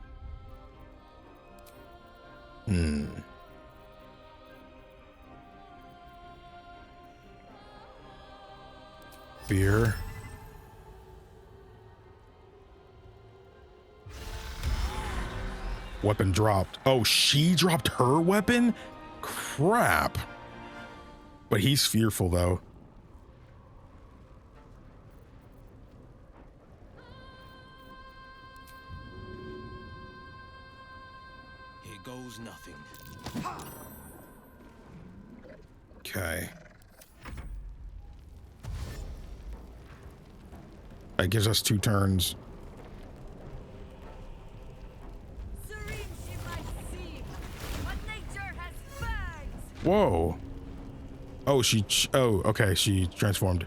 Fear. Weapon dropped. Oh, she dropped her weapon? Crap. But he's fearful though. Here goes nothing. Okay. That gives us 2 turns. Whoa. Oh, okay, she transformed.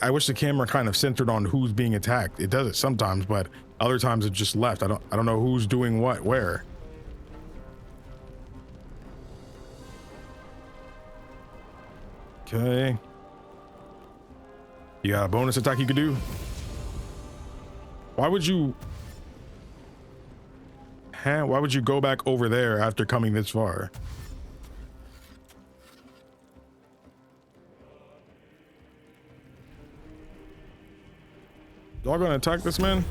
I wish the camera kind of centered on who's being attacked. It does it sometimes, but other times it just left. I don't know who's doing what where. Okay. You got a bonus attack you could do? Why would you... Huh? Why would you go back over there after coming this far? Y'all gonna attack this man?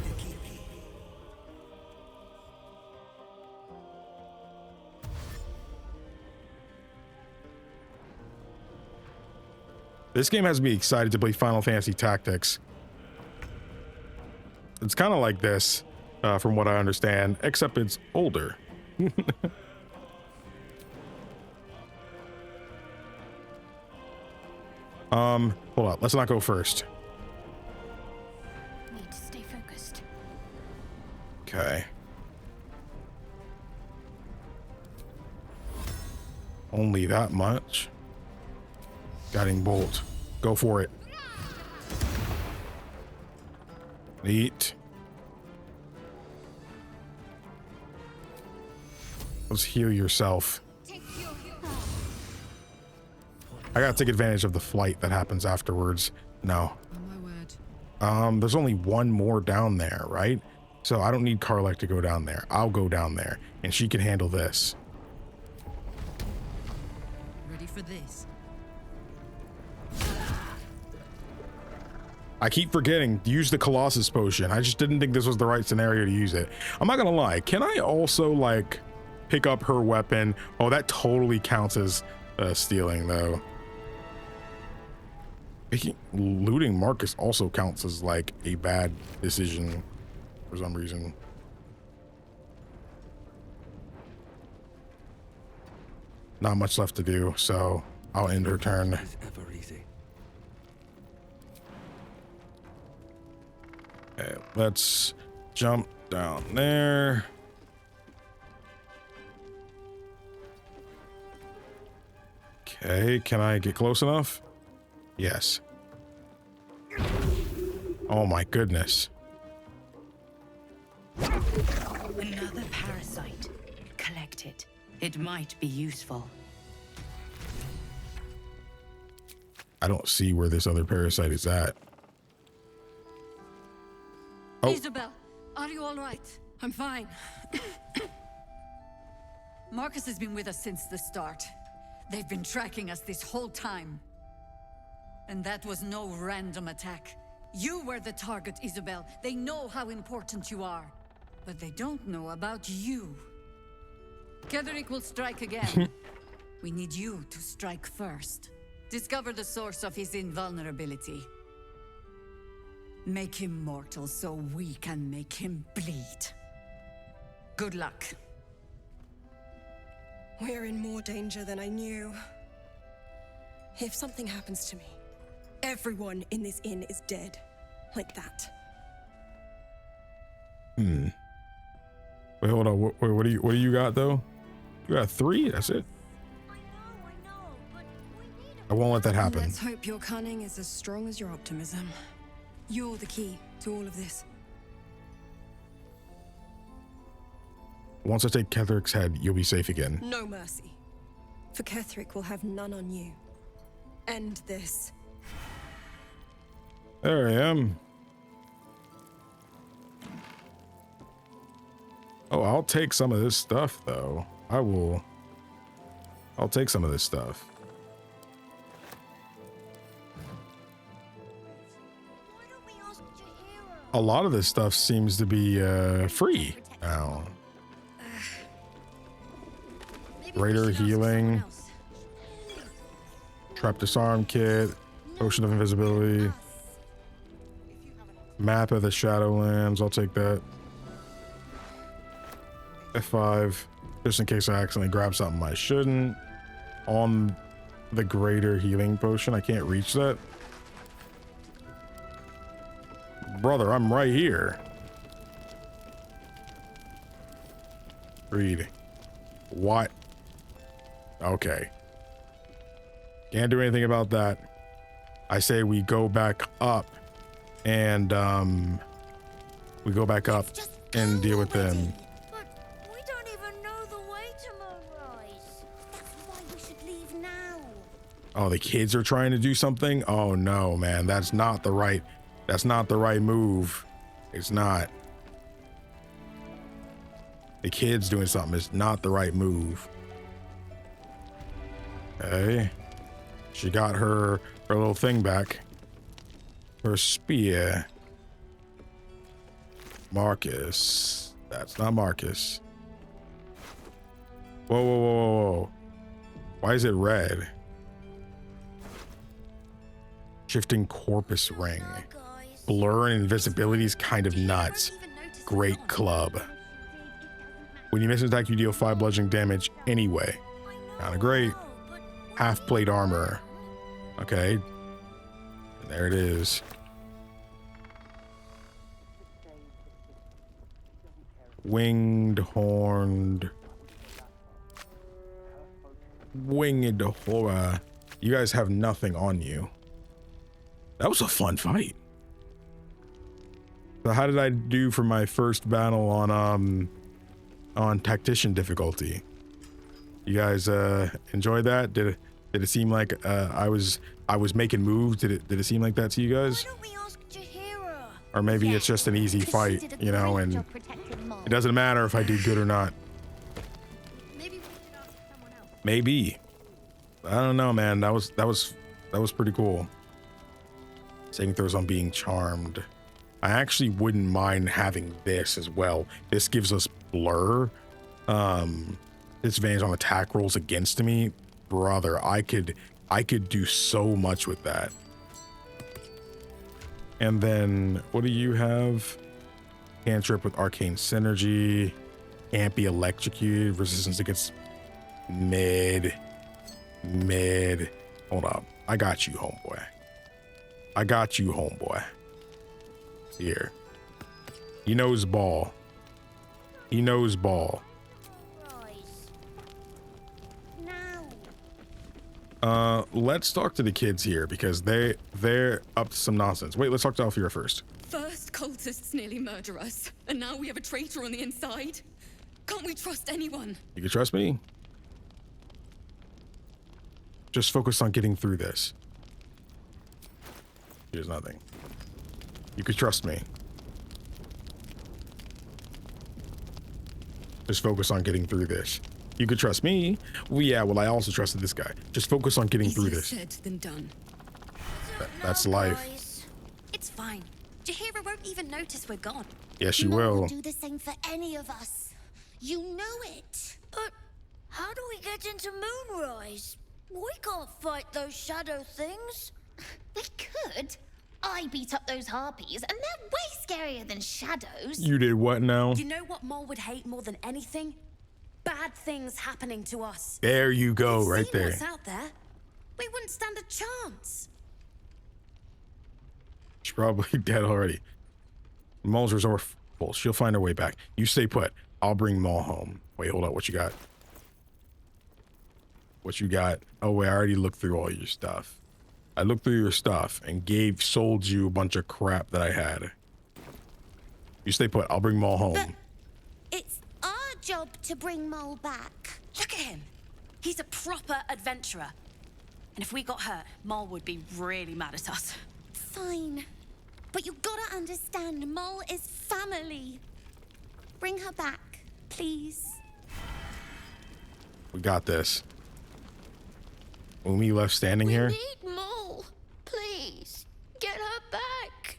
This game has me excited to play Final Fantasy Tactics. It's kind of like this, from what I understand, except it's older. Hold up, let's not go first. Need to stay focused. Okay. Only that much. Guiding bolt. Go for it. Neat. Let's heal yourself. I gotta take advantage of the flight that happens afterwards. No. Oh my word. There's only one more down there, right? So I don't need Karlach to go down there. I'll go down there and she can handle this. Ready for this? I keep forgetting to use the Colossus potion. I just didn't think this was the right scenario to use it. I'm not gonna lie. Can I also like pick up her weapon? Oh, that totally counts as stealing though. Looting Marcus also counts as like a bad decision for some reason. Not much left to do, so I'll end her turn. Okay, let's jump down there. Okay, can I get close enough? Yes. Oh my goodness. Another parasite. Collect it. It might be useful. I don't see where this other parasite is at. Oh. Isabel, are you all right? I'm fine. Marcus has been with us since the start. They've been tracking us this whole time. And that was no random attack. You were the target, Isabel. They know how important you are. But they don't know about you. Ketheric will strike again. We need you to strike first. Discover the source of his invulnerability. Make him mortal so we can make him bleed. Good luck. We're in more danger than I knew. If something happens to me, everyone in this inn is dead. Like that. Wait, hold on. What do you got though? You got 3? That's it. I won't let that happen. Let's hope your cunning is as strong as your optimism. You're the key to all of this. Once I take Ketheric's head, you'll be safe again. No mercy. For Ketheric will have none on you. End this. There I am. Oh, I'll take some of this stuff though. I'll take some of this stuff. A lot of this stuff seems to be free now. Greater healing. Trap disarm kit. Potion of invisibility. Map of the Shadowlands. I'll take that. F5. Just in case I accidentally grab something I shouldn't. On the greater healing potion. I can't reach that. Brother, I'm right here. Read. What? Okay. Can't do anything about that. I say we go back up and we go back up and deal with them. But we don't even know the way to Moonrise. That's why we should leave now. Oh, the kids are trying to do something? Oh no, man, that's not the right move. It's not. The kid's doing something. It's not the right move. Okay. She got her little thing back. Her spear. Marcus. That's not Marcus. Whoa, whoa, whoa, whoa, whoa. Why is it red? Shifting corpus ring. Blur and invisibility is kind of nuts. Great club. When you miss an attack, you deal 5 bludgeoning damage anyway. Kinda great. Half plate armor. Okay. And there it is. Winged horned. Winged horror. You guys have nothing on you. That was a fun fight. So how did I do for my first battle on Tactician difficulty? You guys enjoy that? Did it seem like I was making moves? Did it seem like that to you guys? Why don't we ask Jaheira? Or maybe it's just an easy fight, you know, and it doesn't matter if I do good or not. Maybe we should ask someone else. Maybe. I don't know, man. That was pretty cool. Saving throws on being charmed. I actually wouldn't mind having this as well. This gives us blur. Disadvantage on attack rolls against me. Brother, I could do so much with that. And then what do you have? Cantrip with arcane synergy. Can't be electrocuted. Resistance against mid. Hold up. I got you, homeboy. I got you, homeboy. Here. He knows ball. He knows ball. Let's talk to the kids here because they're up to some nonsense. Wait, let's talk to Alfira first. First cultists nearly murder us, and now we have a traitor on the inside. Can't we trust anyone? You can trust me. Just focus on getting through this. Here's nothing. You could trust me. Just focus on getting through this. You could trust me. Well, yeah, well, I also trusted this guy. Just focus on getting through this. Easier said than done. That's life. Guys. It's fine. Jaheira won't even notice we're gone. Yes, she Mol will. do the same for any of us. You know it. But how do we get into Moonrise? We can't fight those shadow things. We could. I beat up those harpies, and they're way scarier than shadows. You did what now? You know what Mol would hate more than anything? Bad things happening to us. There you go, right Seen there. what's out there? We wouldn't stand a chance. She's probably dead already. Mol's resourceful. She'll find her way back. You stay put. I'll bring Mol home. Wait, hold up. What you got? What you got? Oh, wait, I already looked through all your stuff. I looked through your stuff and sold you a bunch of crap that I had. You stay put. I'll bring Mol home. But it's our job to bring Mol back. Look at him. He's a proper adventurer. And if we got hurt, Mol would be really mad at us. Fine. But you gotta understand, Mol is family. Bring her back, please. We got this. Umi left standing here. Need Mol. Please. Get her back.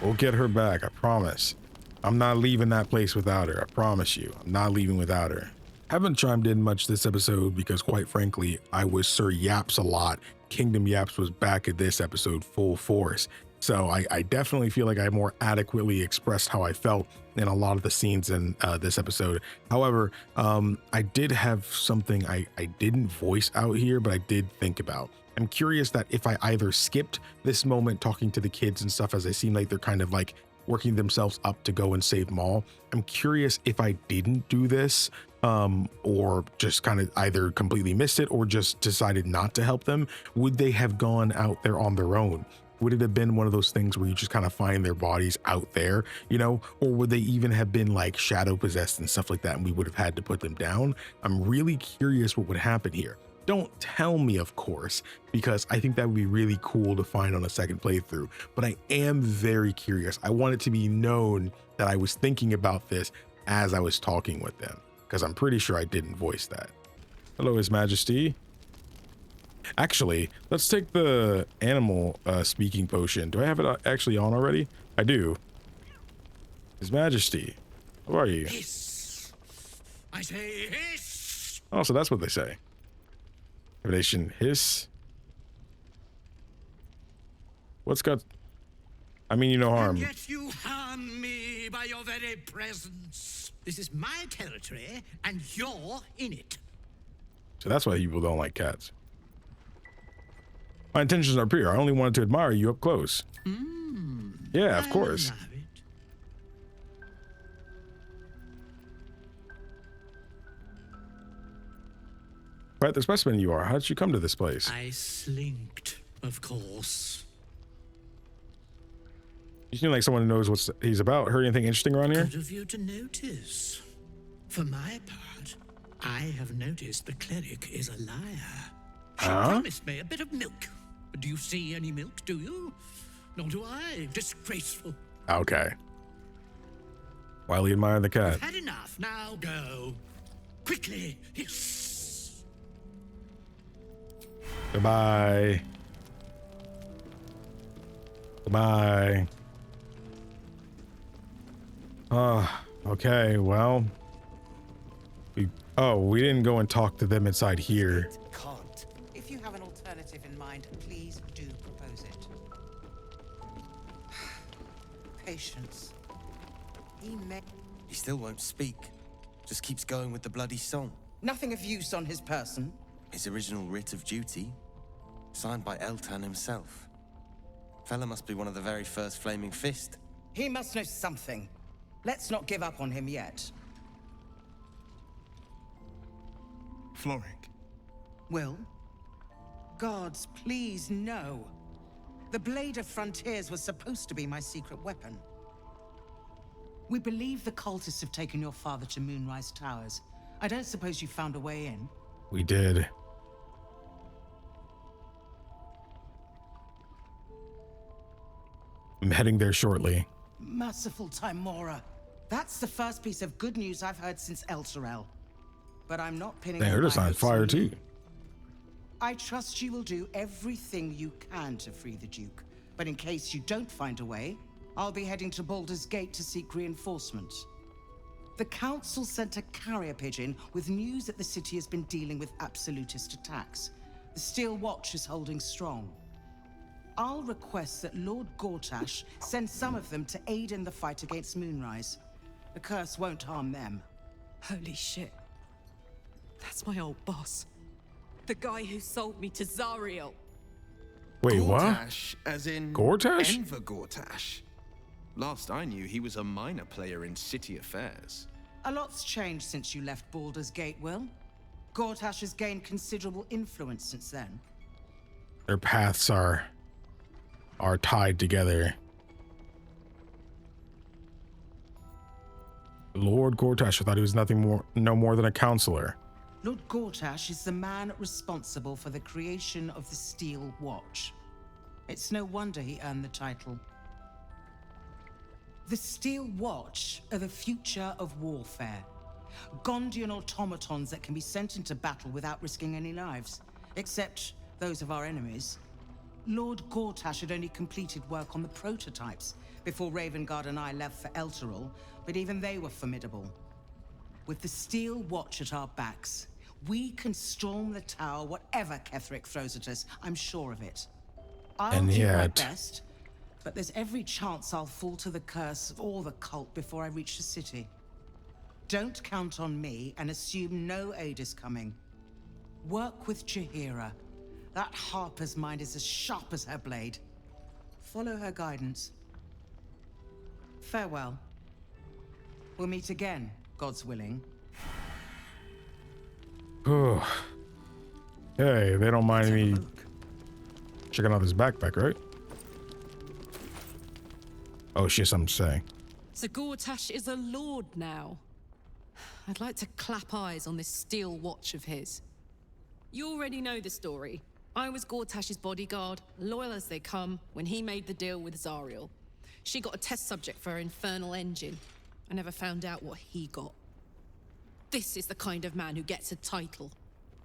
We'll get her back, I promise. I'm not leaving that place without her, I promise you. I'm not leaving without her. Haven't chimed in much this episode because, quite frankly, I was Sir Yaps a lot. Kingdom Yaps was back at this episode full force. So I definitely feel like I more adequately expressed how I felt in a lot of the scenes in this episode. However, I did have something I didn't voice out here, but I did think about. I'm curious that if I either skipped this moment talking to the kids and stuff, as they seem like they're kind of like working themselves up to go and save Mol. I'm curious if I didn't do this, or just kind of either completely missed it or just decided not to help them. Would they have gone out there on their own? Would it have been one of those things where you just kind of find their bodies out there, you know, or would they even have been like shadow possessed and stuff like that, and we would have had to put them down? I'm really curious what would happen here. Don't tell me, of course, because I think that would be really cool to find on a second playthrough, but I am very curious. I want it to be known that I was thinking about this as I was talking with them, because I'm pretty sure I didn't voice that. Hello, His Majesty. Actually, let's take the animal speaking potion. Do I have it actually on already? I do. His Majesty, how are you? Hiss. I say hiss. Oh, so that's what they say. Divination hiss. What's got? I mean, you no harm. And yet you harm me by your very presence. This is my territory, and you're in it. So that's why people don't like cats. My intentions are pure. I only wanted to admire you up close. Yeah, of course. Quite the specimen you are. How did you come to this place? I slinked, of course. You seem like someone who knows what he's about. Heard anything interesting around here? Good of you to notice. For my part, I have noticed the cleric is a liar. She promised me a bit of milk. But do you see any milk, do you? Nor do I. Disgraceful. Okay. While you admire the cat. I've had enough. Now go. Quickly. Hiss. Goodbye. Goodbye. Okay, well. We didn't go and talk to them inside here. Can't. If you have an alternative in mind, please do propose it. Patience. He still won't speak. Just keeps going with the bloody song. Nothing of use on his person. His original writ of duty, signed by Eltan himself. Fella must be one of the very first Flaming Fist. He must know something. Let's not give up on him yet. Floric. Will? Gods, please, no. The Blade of Frontiers was supposed to be my secret weapon. We believe the cultists have taken your father to Moonrise Towers. I don't suppose you found a way in? We did. I'm heading there shortly. Merciful Timora. That's the first piece of good news I've heard since Elturel. But I'm not pinning all They're just my on hopes fire on too. you. I trust you will do everything you can to free the Duke. But in case you don't find a way, I'll be heading to Baldur's Gate to seek reinforcements. The Council sent a carrier pigeon with news that the city has been dealing with absolutist attacks. The Steel Watch is holding strong. I'll request that Lord Gortash send some of them to aid in the fight against Moonrise. The curse won't harm them. Holy shit. That's my old boss. The guy who sold me to Zariel. Wait, Gortash, what? As in Gortash? Enver Gortash. Last I knew, he was a minor player in city affairs. A lot's changed since you left Baldur's Gate, Will. Gortash has gained considerable influence since then. Their paths are tied together. Lord Gortash, I thought he was no more than a counselor. Lord Gortash is the man responsible for the creation of the Steel Watch. It's no wonder he earned the title. The Steel Watch are the future of warfare. Gondian automatons that can be sent into battle without risking any lives, except those of our enemies. Lord Gortash had only completed work on the prototypes before Ravengard and I left for Elturel, but even they were formidable. With the Steel Watch at our backs, we can storm the tower whatever Ketheric throws at us, I'm sure of it. I'll do my best, but there's every chance I'll fall to the curse or the cult before I reach the city. Don't count on me and assume no aid is coming. Work with Jaheira. That Harper's mind is as sharp as her blade. Follow her guidance. Farewell. We'll meet again, God's willing. Oh. Hey, they don't mind me checking out this backpack, right? Oh, shit, something to say. So Gortash is a lord now. I'd like to clap eyes on this Steel Watch of his. You already know the story. I was Gortash's bodyguard, loyal as they come, when he made the deal with Zariel. She got a test subject for her infernal engine. I never found out what he got. This is the kind of man who gets a title.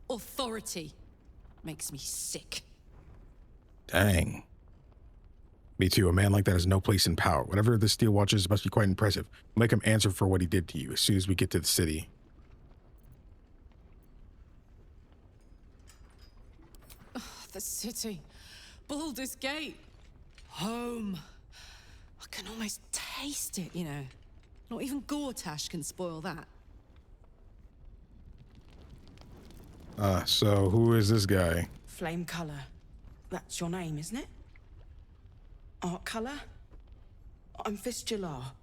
Authority. Makes me sick. Dang. Me too. A man like that has no place in power. Whatever the Steel Watch is must be quite impressive. Make him answer for what he did to you as soon as we get to the city. Oh, the city. Baldur's Gate. Home. I can almost taste it, you know. Not even Gortash can spoil that. So who is this guy? Flame color. That's your name, isn't it? Art color? I'm Fistula.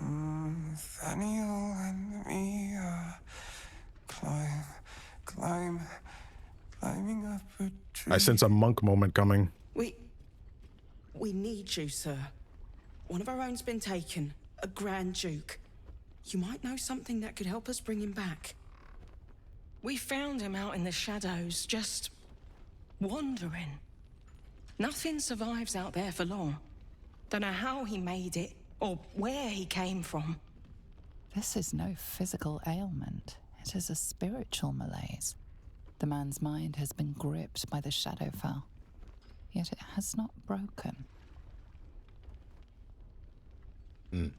Nathaniel and me climbing up a tree. I sense a monk moment coming. We need you, sir. One of our own's been taken, a Grand Duke. You might know something that could help us bring him back. We found him out in the shadows, just wandering. Nothing survives out there for long. Don't know how he made it, or where he came from. This is no physical ailment. It is a spiritual malaise. The man's mind has been gripped by the Shadowfell, yet it has not broken. Can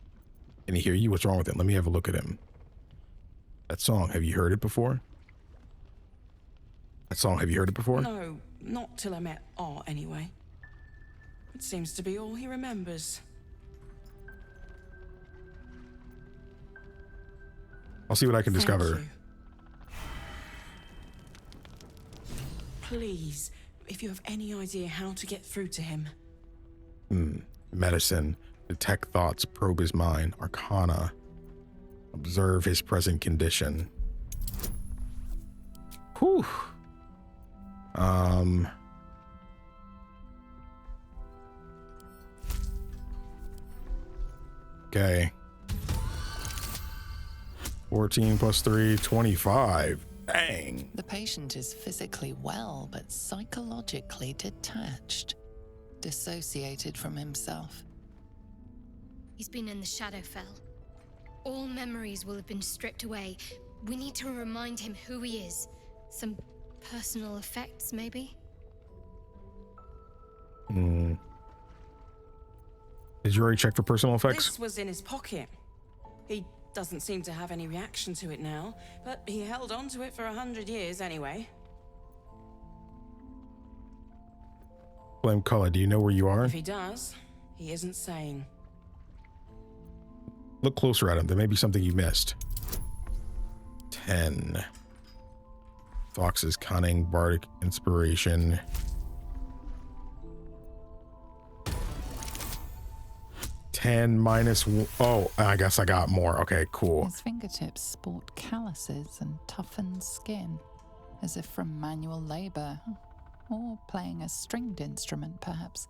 he hear you? What's wrong with him? Let me have a look at him. That song, have you heard it before? No, not till I met Art, anyway. It seems to be all he remembers. I'll see what I can discover. Please, if you have any idea how to get through to him. Medicine. Detect thoughts. Probe his mind. Arcana. Observe his present condition. Whew. Okay. 14 plus 3, 25. Dang. The patient is physically well, but psychologically detached, dissociated from himself. He's been in the Shadowfell. All memories will have been stripped away. We need to remind him who he is. Some personal effects, maybe? Did you already check for personal effects? This was in his pocket. He doesn't seem to have any reaction to it now, but he held on to it for 100 years anyway. Flame color, do you know where you are? If he does, he isn't sane. Look closer at him. There may be something you missed. 10. Fox's cunning, bardic inspiration. 10 minus. Oh, I guess I got more. Okay, cool. His fingertips sport calluses and toughened skin, as if from manual labor, or playing a stringed instrument, perhaps.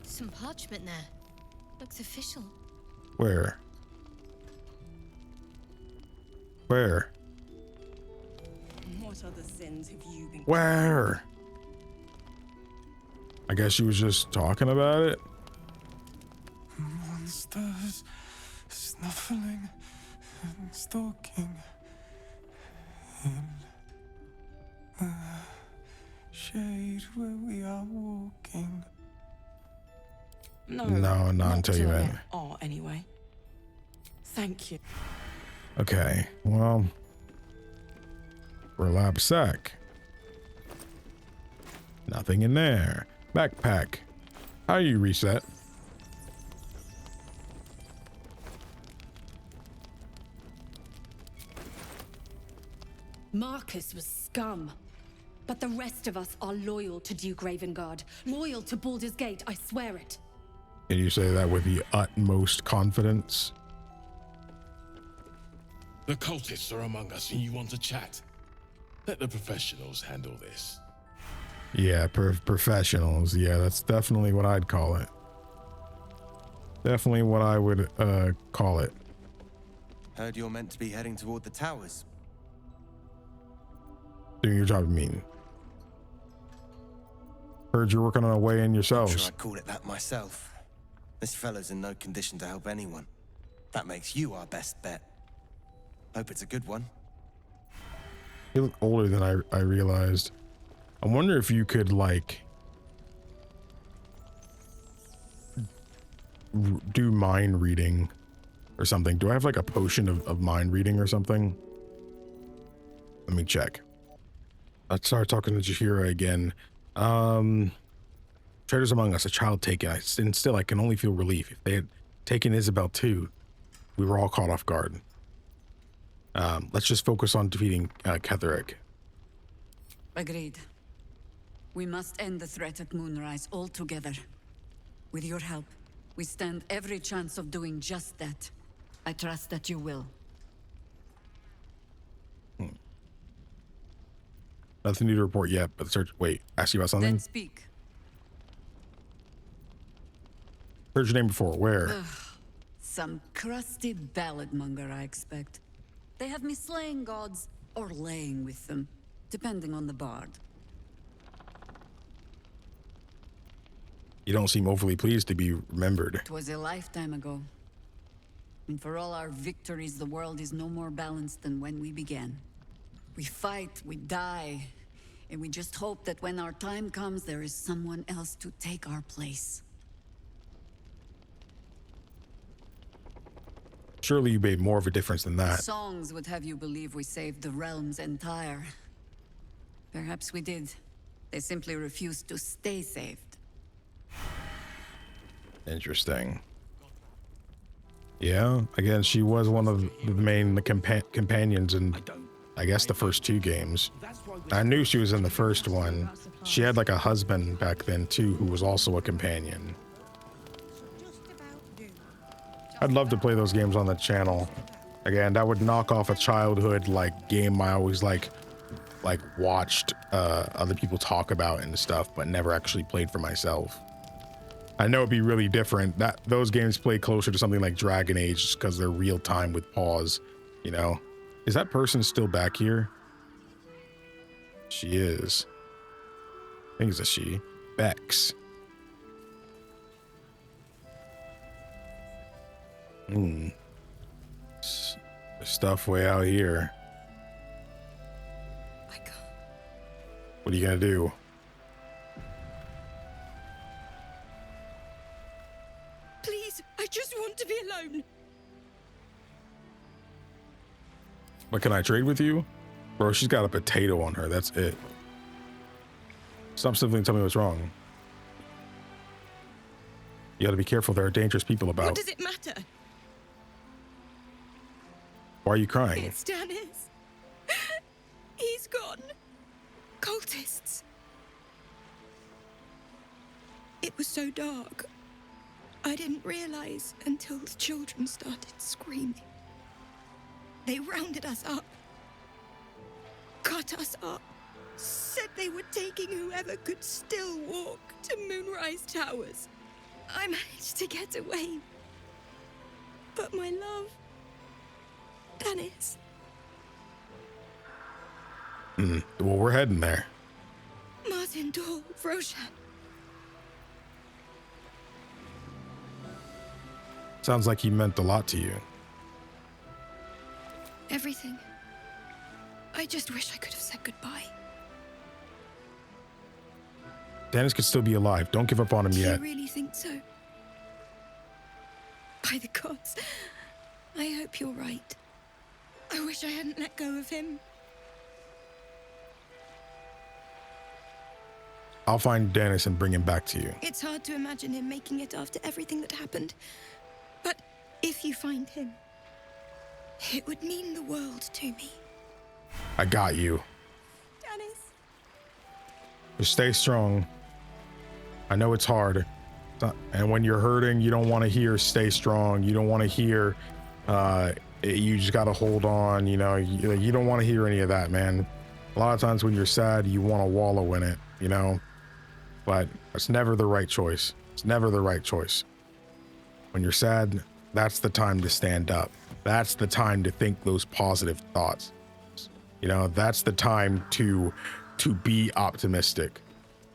Some parchment there. Looks official. Where? Where? What other sins have you been? Where? I guess she was just talking about it. Monsters snuffling and stalking in the shade where we are walking. No, not until you meant. Oh, anyway. Thank you. Okay, well, burlap sack. Nothing in there. Backpack. How you reset? Marcus was scum. But the rest of us are loyal to Duke Ravengard. Loyal to Baldur's Gate, I swear it. Can you say that with the utmost confidence? The cultists are among us and you want to chat. Let the professionals handle this. Yeah, professionals. Yeah, that's definitely what I'd call it. Definitely what I would call it. Heard you're meant to be heading toward the towers. Doing your job, I mean. Heard you're working on a way in yourselves. I'm sure I'd call it that myself. This fellow's in no condition to help anyone. That makes you our best bet. Hope it's a good one. You look older than I realized. I wonder if you could, like, do mind reading or something. Do I have, like, a potion of mind reading or something? Let me check. Let's start talking to Jaheira again. Traitors among us, a child taken. And still, I can only feel relief. If they had taken Isabel too, we were all caught off guard. Let's just focus on defeating Ketheric. Agreed. We must end the threat at Moonrise altogether. With your help, we stand every chance of doing just that. I trust that you will. Nothing new to report yet, but search. Wait, ask you about something? Then speak. Heard your name before. Where? Some crusty ballad monger, I expect. They have me slaying gods or laying with them, depending on the bard. You don't seem overly pleased to be remembered. It was a lifetime ago. And for all our victories, the world is no more balanced than when we began. We fight, we die, and we just hope that when our time comes, there is someone else to take our place. Surely you made more of a difference than that. Songs would have you believe we saved the realm's entire. Perhaps we did. They simply refused to stay saved. Interesting. Yeah, again, she was one of the main companions in, I guess, the first two games. I knew she was in the first one. She had like a husband back then too, who was also a companion. I'd love to play those games on the channel. Again, that would knock off a childhood like game I always like watched other people talk about and stuff, but never actually played for myself. I know it'd be really different. Those games play closer to something like Dragon Age just because they're real time with pause, you know. Is that person still back here? She is. I think it's a she. Bex. Stuff way out here. What are you gonna do? just want to be alone. But can I trade with you? Bro, she's got a potato on her. That's it. Stop simply and tell me what's wrong. You gotta be careful. There are dangerous people about. What does it matter? Why are you crying? It's Dennis. He's gone. Cultists. It was so dark. I didn't realize until the children started screaming. They rounded us up, cut us up, said they were taking whoever could still walk to Moonrise Towers. I managed to get away. But my love, Dennis. Well, we're heading there. Martin, Dor, Roshan. Sounds like he meant a lot to you. Everything. I just wish I could have said goodbye. Dennis could still be alive. Don't give up on him Do yet. you really think so? By the gods, I hope you're right. I wish I hadn't let go of him. I'll find Dennis and bring him back to you. It's hard to imagine him making it after everything that happened. But if you find him, it would mean the world to me. I got you. Dennis. Just stay strong. I know it's hard. And when you're hurting, you don't want to hear stay strong. You don't want to hear you just got to hold on. You know, you don't want to hear any of that, man. A lot of times when you're sad, you want to wallow in it, you know, but it's never the right choice. It's never the right choice. When you're sad, that's the time to stand up. That's the time to think those positive thoughts. You know, that's the time to be optimistic,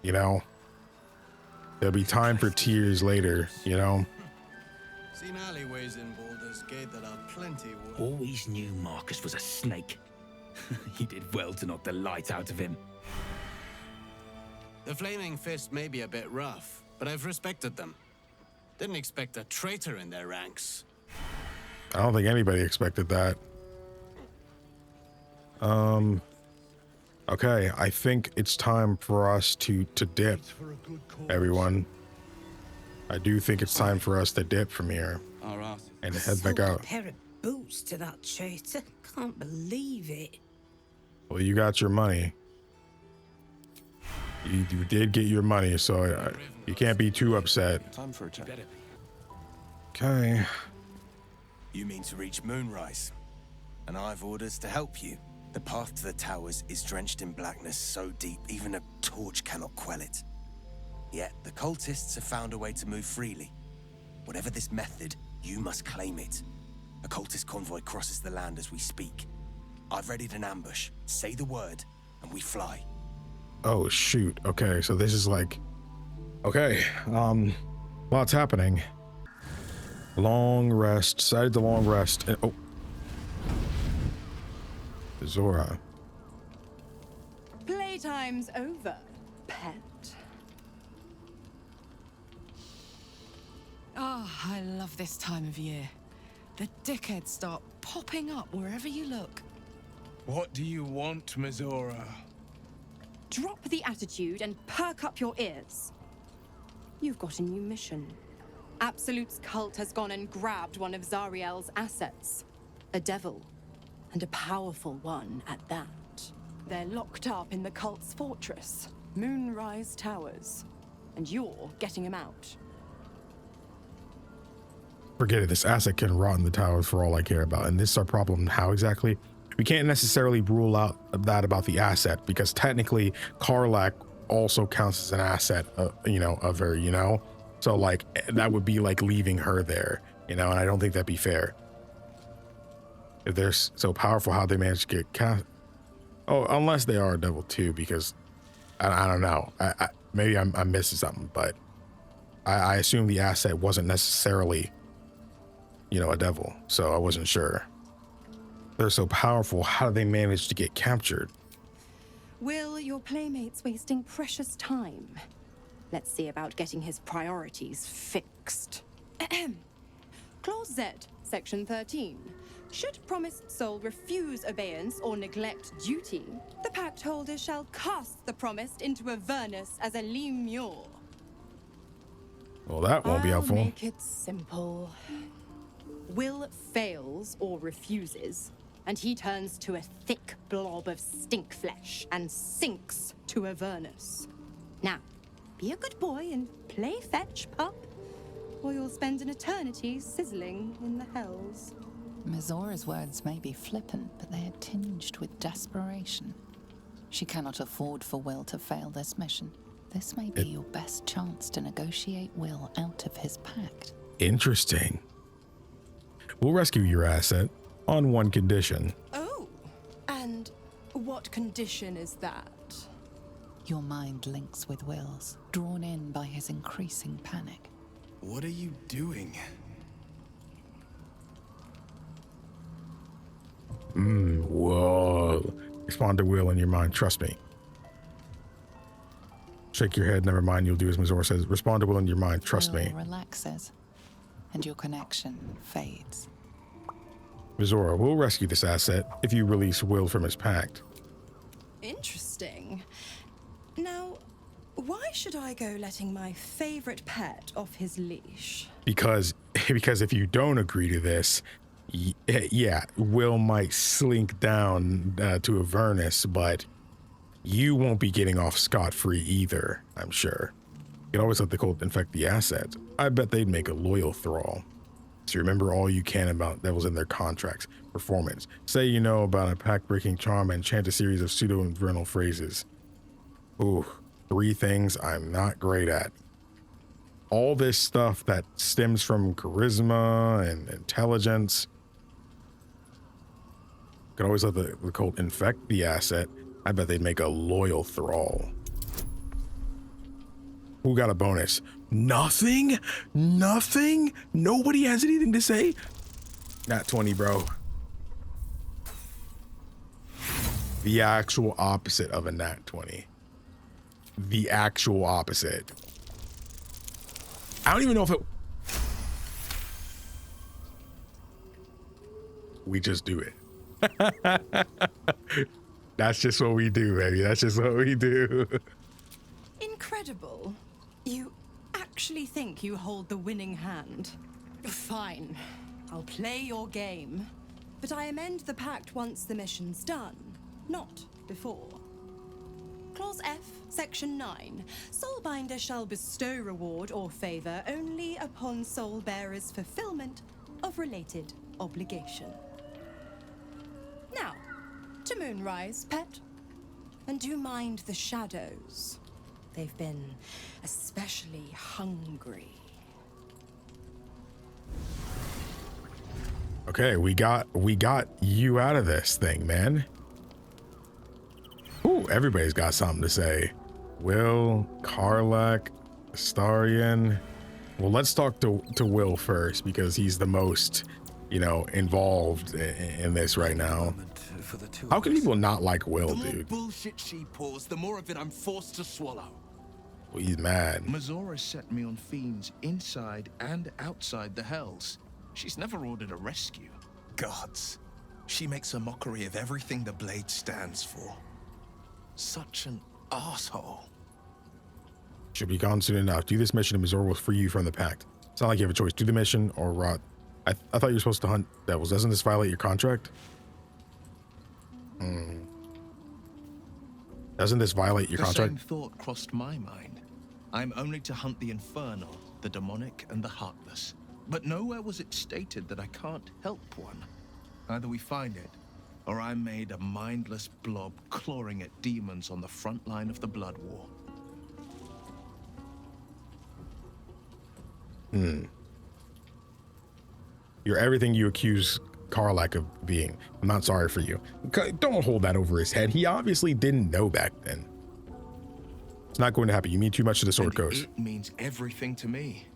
you know. There'll be time for tears later, you know. Seen alleyways in Baldur's Gate that are plenty worse. Always knew Marcus was a snake. He did well to knock the light out of him. The Flaming Fist may be a bit rough, but I've respected them. Didn't expect a traitor in their ranks. I don't think anybody expected that. Okay, I think it's time for us to dip, everyone. I do think it's time for us to dip from here and head back out. A pair of boots to that traitor. Can't believe it. Well, you got your money. You did get your money, so you can't be too upset. Time for a chat. Okay. You mean to reach Moonrise, and I've orders to help you. The path to the towers is drenched in blackness so deep even a torch cannot quell it. Yet the cultists have found a way to move freely. Whatever this method, you must claim it. A cultist convoy crosses the land as we speak. I've readied an ambush. Say the word, and we fly. Oh shoot. Okay, so this is like, okay, lots happening. Long rest. Decided to long rest. And, oh, Mizora. Playtime's over, pet. Oh, I love this time of year. The dickheads start popping up wherever you look. What do you want, Mizora? Drop the attitude and perk up your ears. You've got a new mission. Absolute's cult has gone and grabbed one of Zariel's assets. A devil. And a powerful one at that. They're locked up in the cult's fortress, Moonrise Towers. And you're getting him out. Forget it. This asset can rot in the towers for all I care about. And this is our problem. How exactly? We can't necessarily rule out that about the asset, because technically Karlach also counts as an asset, you know, of her, you know? So like, that would be like leaving her there, you know? And I don't think that'd be fair. If they're so powerful, how they manage to get cast? Oh, unless they are a devil too, because I don't know. Maybe I'm missing something, but I assume the asset wasn't necessarily, you know, a devil. So I wasn't sure. They're so powerful. How do they manage to get captured? Will your playmate's wasting precious time? Let's see about getting his priorities fixed. Clause Z, Section 13. Should promised soul refuse obeyance or neglect duty, the pact holder shall cast the promised into Avernus as a lemure. Well, that won't be helpful. I'll make it simple. Will fails or refuses, and he turns to a thick blob of stink flesh and sinks to Avernus. Now, be a good boy and play fetch, pup, or you'll spend an eternity sizzling in the hells. Mizora's words may be flippant, but they are tinged with desperation. She cannot afford for Will to fail this mission. This may be your best chance to negotiate Will out of his pact. Interesting. We'll rescue your asset on one condition. Oh, and what condition is that? Your mind links with Will's, drawn in by his increasing panic. What are you doing? Whoa. Respond to Will in your mind. Trust me. Shake your head. Never mind. You'll do as Mizora says. Respond to Will in your mind. Trust me. Will relaxes, and your connection fades. Mizora, we'll rescue this asset if you release Will from his pact. Interesting. Now, why should I go letting my favorite pet off his leash? Because if you don't agree to this, yeah, Will might slink down to Avernus, but you won't be getting off scot-free either, I'm sure. You can always let the cult infect the asset. I bet they'd make a loyal thrall. So remember all you can about that was in their contracts. Performance. Say you know about a pact-breaking charm and chant a series of pseudo-infernal phrases. Ooh, 3 things I'm not great at. All this stuff that stems from charisma and intelligence. Could always let the cult infect the asset. I bet they'd make a loyal thrall. Who got a bonus? Nothing? Nothing? Nobody has anything to say? Nat 20, bro. The actual opposite of a nat 20. The actual opposite. I don't even know if it... We just do it. That's just what we do, baby. That's just what we do. Incredible. You actually think you hold the winning hand? Fine. I'll play your game. But I amend the pact once the mission's done, not before. Clause F, Section 9. Soulbinder shall bestow reward or favor only upon soul bearer's fulfillment of related obligation. Now, to Moonrise, pet. And do mind the shadows. They've been especially hungry. Okay, we got you out of this thing, man. Ooh, everybody's got something to say. Will, Karlach, Astarion. Well, let's talk to Will first because he's the most, involved in this right now. How can people not like Will, dude? The more bullshit she pours, the more of it I'm forced to swallow. Well, he's mad. Mizora set me on fiends inside and outside the hells. She's never ordered a rescue. Gods. She makes a mockery of everything the blade stands for. Such an asshole. Should be gone soon enough. Do this mission and Mizora will free you from the pact. It's not like you have a choice. Do the mission or rot. I thought you were supposed to hunt devils. Doesn't this violate your contract? Doesn't this violate your contract? The same thought crossed my mind. I'm only to hunt the infernal, the demonic, and the heartless. But nowhere was it stated that I can't help one. Either we find it, or I'm made a mindless blob clawing at demons on the front line of the blood war. You're everything you accuse Karlach of being. I'm not sorry for you. Don't hold that over his head. He obviously didn't know back then. It's not going to happen. You mean too much to the Sword Coast. It means everything to me.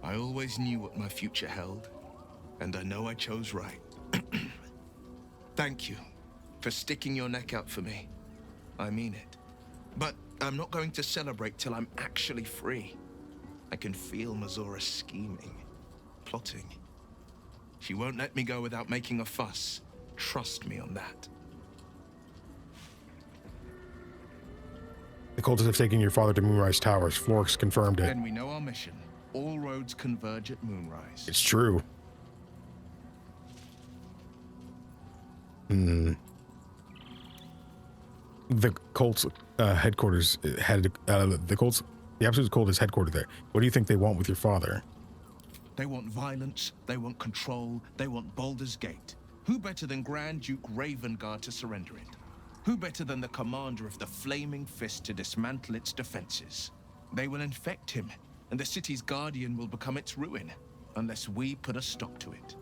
I always knew what my future held, and I know I chose right. Thank you for sticking your neck out for me. I mean it. But I'm not going to celebrate till I'm actually free. I can feel Mizora scheming, plotting, She won't let me go without making a fuss. Trust me on that. The cultists have taken your father to Moonrise Towers. Florx confirmed it. Then we know our mission. All roads converge at Moonrise. It's true. The cult's headquarters had the cult's the absolute cult is headquartered there. What do you think they want with your father? They want violence, they want control, they want Baldur's Gate. Who better than Grand Duke Ravengard to surrender it? Who better than the commander of the Flaming Fist to dismantle its defenses? They will infect him, and the city's guardian will become its ruin, unless we put a stop to it.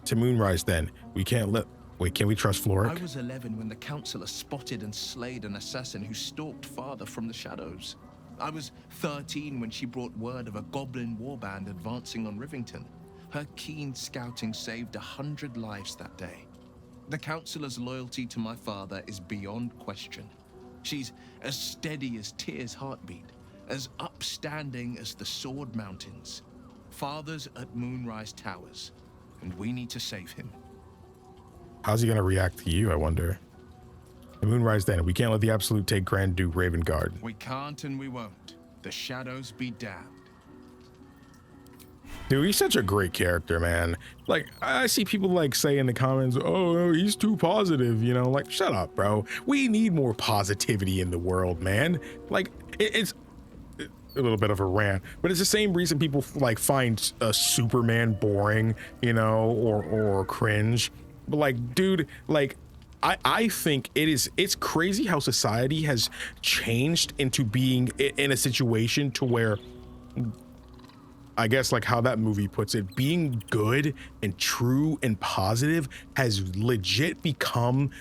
To Moonrise, then. We can't let... Wait, can we trust Floric? I was 11 when the Councilor spotted and slayed an assassin who stalked father from the shadows. I was 13 when she brought word of a goblin warband advancing on Rivington. Her keen scouting saved 100 lives that day. The Councilor's loyalty to my father is beyond question. She's as steady as Tyr's heartbeat, as upstanding as the Sword Mountains. Father's at Moonrise Towers, and we need to save him. How's he gonna react to you, I wonder? The Moonrise, then. We can't let the Absolute take Grand Duke Ravengard. We can't and we won't. The shadows be damned. Dude, he's such a great character, man. Like, I see people like say in the comments, oh, he's too positive, you know? Like, shut up, bro. We need more positivity in the world, man. Like, it's a little bit of a rant, but it's the same reason people like find Superman boring, you know, or cringe. But like, dude, like, I think it's crazy how society has changed into being in a situation to where, I guess like how that movie puts it, being good and true and positive has legit become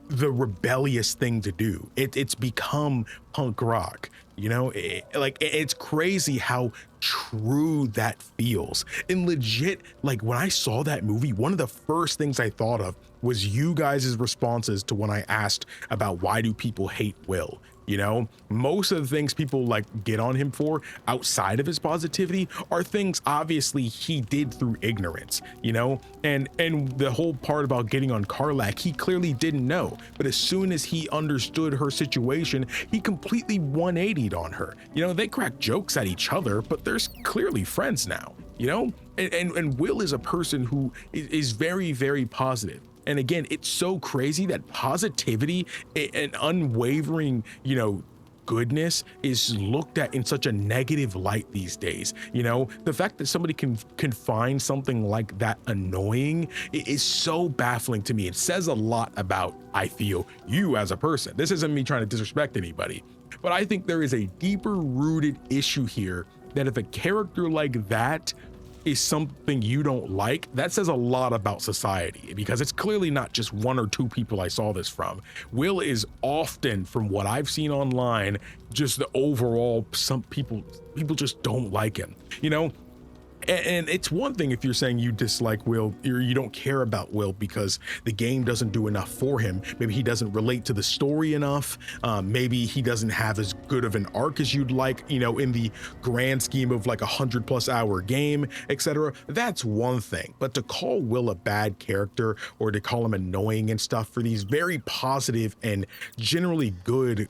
the rebellious thing to do. It's become punk rock, you know? It's crazy how true that feels. And legit, like when I saw that movie, one of the first things I thought of was you guys' responses to when I asked about why do people hate Will. You know, most of the things people like get on him for outside of his positivity are things obviously he did through ignorance, you know, and the whole part about getting on Karlach, he clearly didn't know. But as soon as he understood her situation, he completely 180'd on her. You know, they crack jokes at each other, but they're clearly friends now, you know, and Will is a person who is very, very positive. And again, it's so crazy that positivity and unwavering, you know, goodness is looked at in such a negative light these days. You know, the fact that somebody can find something like that annoying is so baffling to me. It says a lot about, I feel, you as a person. This isn't me trying to disrespect anybody, but I think there is a deeper rooted issue here that if a character like that is something you don't like, that says a lot about society, because it's clearly not just one or two people I saw this from. Will is often, from what I've seen online, just the overall, some people just don't like him, you know? And it's one thing if you're saying you dislike Will, or you don't care about Will because the game doesn't do enough for him. Maybe he doesn't relate to the story enough. Maybe he doesn't have as good of an arc as you'd like, you know, in the grand scheme of like 100+ hour game, etc. That's one thing. But to call Will a bad character or to call him annoying and stuff for these very positive and generally good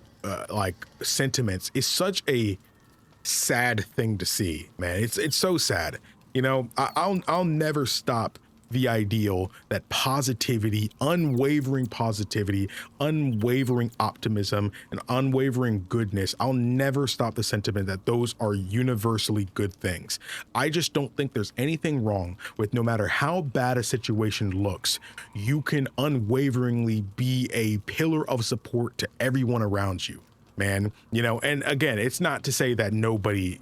like sentiments is such a sad thing to see, man. It's so sad. You know, I'll never stop the ideal that positivity, unwavering optimism, and unwavering goodness, I'll never stop the sentiment that those are universally good things. I just don't think there's anything wrong with, no matter how bad a situation looks, you can unwaveringly be a pillar of support to everyone around you, man. You know, and again, it's not to say that nobody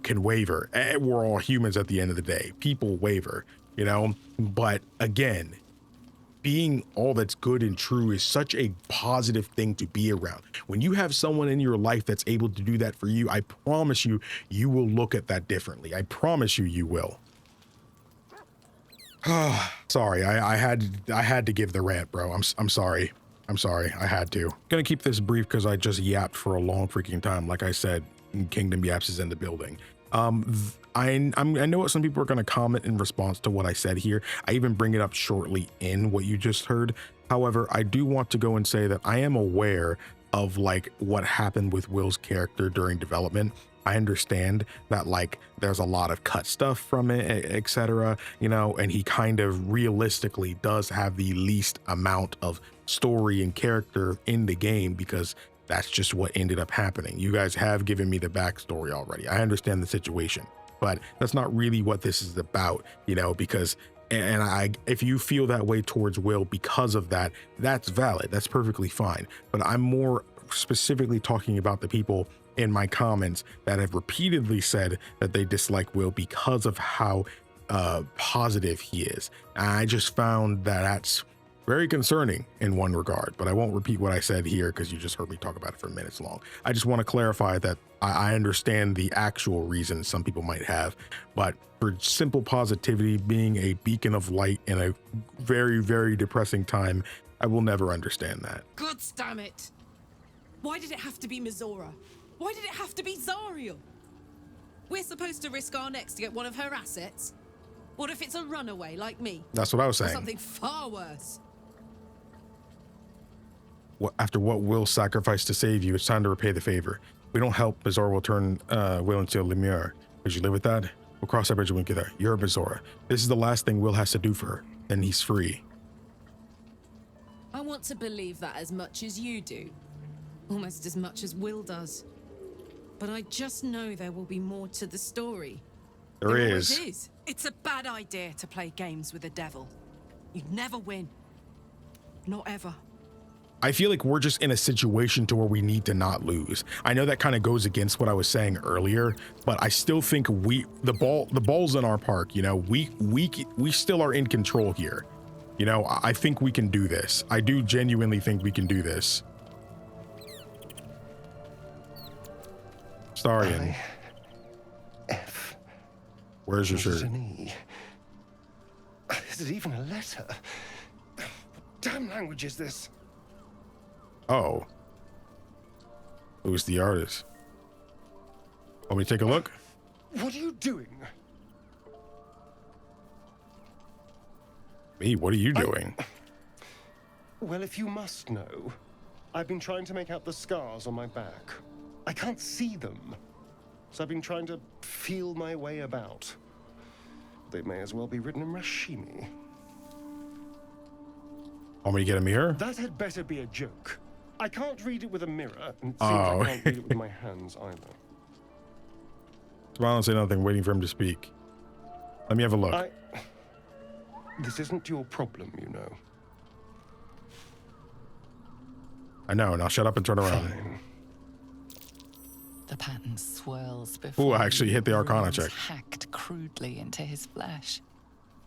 can waver. We're all humans at the end of the day. People waver, you know, but again, being all that's good and true is such a positive thing to be around. When you have someone in your life that's able to do that for you, I promise you, you will look at that differently. I promise you, you will. Sorry, I had to give the rant, bro. I'm sorry. I'm sorry, I had to. Gonna keep this brief because I just yapped for a long freaking time. Like I said, Kingdom Yaps is in the building. I know what some people are gonna comment in response to what I said here. I even bring it up shortly in what you just heard. However, I do want to go and say that I am aware of like what happened with Will's character during development. I understand that like there's a lot of cut stuff from it, etc., you know, and he kind of realistically does have the least amount of story and character in the game because that's just what ended up happening. You guys have given me the backstory already. I understand the situation, but that's not really what this is about, you know, because if you feel that way towards Will because of that, that's valid. That's perfectly fine. But I'm more specifically talking about the people in my comments that have repeatedly said that they dislike Will because of how positive he is. And I just found that that's very concerning in one regard, but I won't repeat what I said here because you just heard me talk about it for minutes long. I just want to clarify that I understand the actual reasons some people might have, but for simple positivity, being a beacon of light in a very, very depressing time, I will never understand that. God damn it! Why did it have to be Mizora? Why did it have to be Zariel? We're supposed to risk our necks to get one of her assets? What if it's a runaway like me? That's what I was Or saying. something far worse. After what Will sacrificed to save you, it's time to repay the favor. If we don't help, Mizora will turn Will into a Lemure. Would you live with that? We'll cross that bridge when we get there. You're a Mizora. This is the last thing Will has to do for her. Then he's free. I want to believe that as much as you do. Almost as much as Will does. But I just know there will be more to the story. There is. Always is. It's a bad idea to play games with the devil. You'd never win. Not ever. I feel like we're just in a situation to where we need to not lose. I know that kind of goes against what I was saying earlier, but I still think the ball's in our park. You know, we still are in control here. You know, I think we can do this. I do genuinely think we can do this. Starian. F. Where's your shirt? Is it even a letter? What damn language is this? Oh. Who's the artist? Want me to take a look? What are you doing? Me? What are you doing? Well, if you must know, I've been trying to make out the scars on my back. I can't see them. So I've been trying to feel my way about. They may as well be written in Rashimi. Want me to get a mirror? That had better be a joke. I can't read it with a mirror, and it seems I can't read it with my hands either. Smile and say nothing, waiting for him to speak. Let me have a look. This isn't your problem, you know. I know, now shut up and turn around. Fine. The pattern swirls before Ooh, I actually hit the Arcana runes check. hacked crudely into his flesh.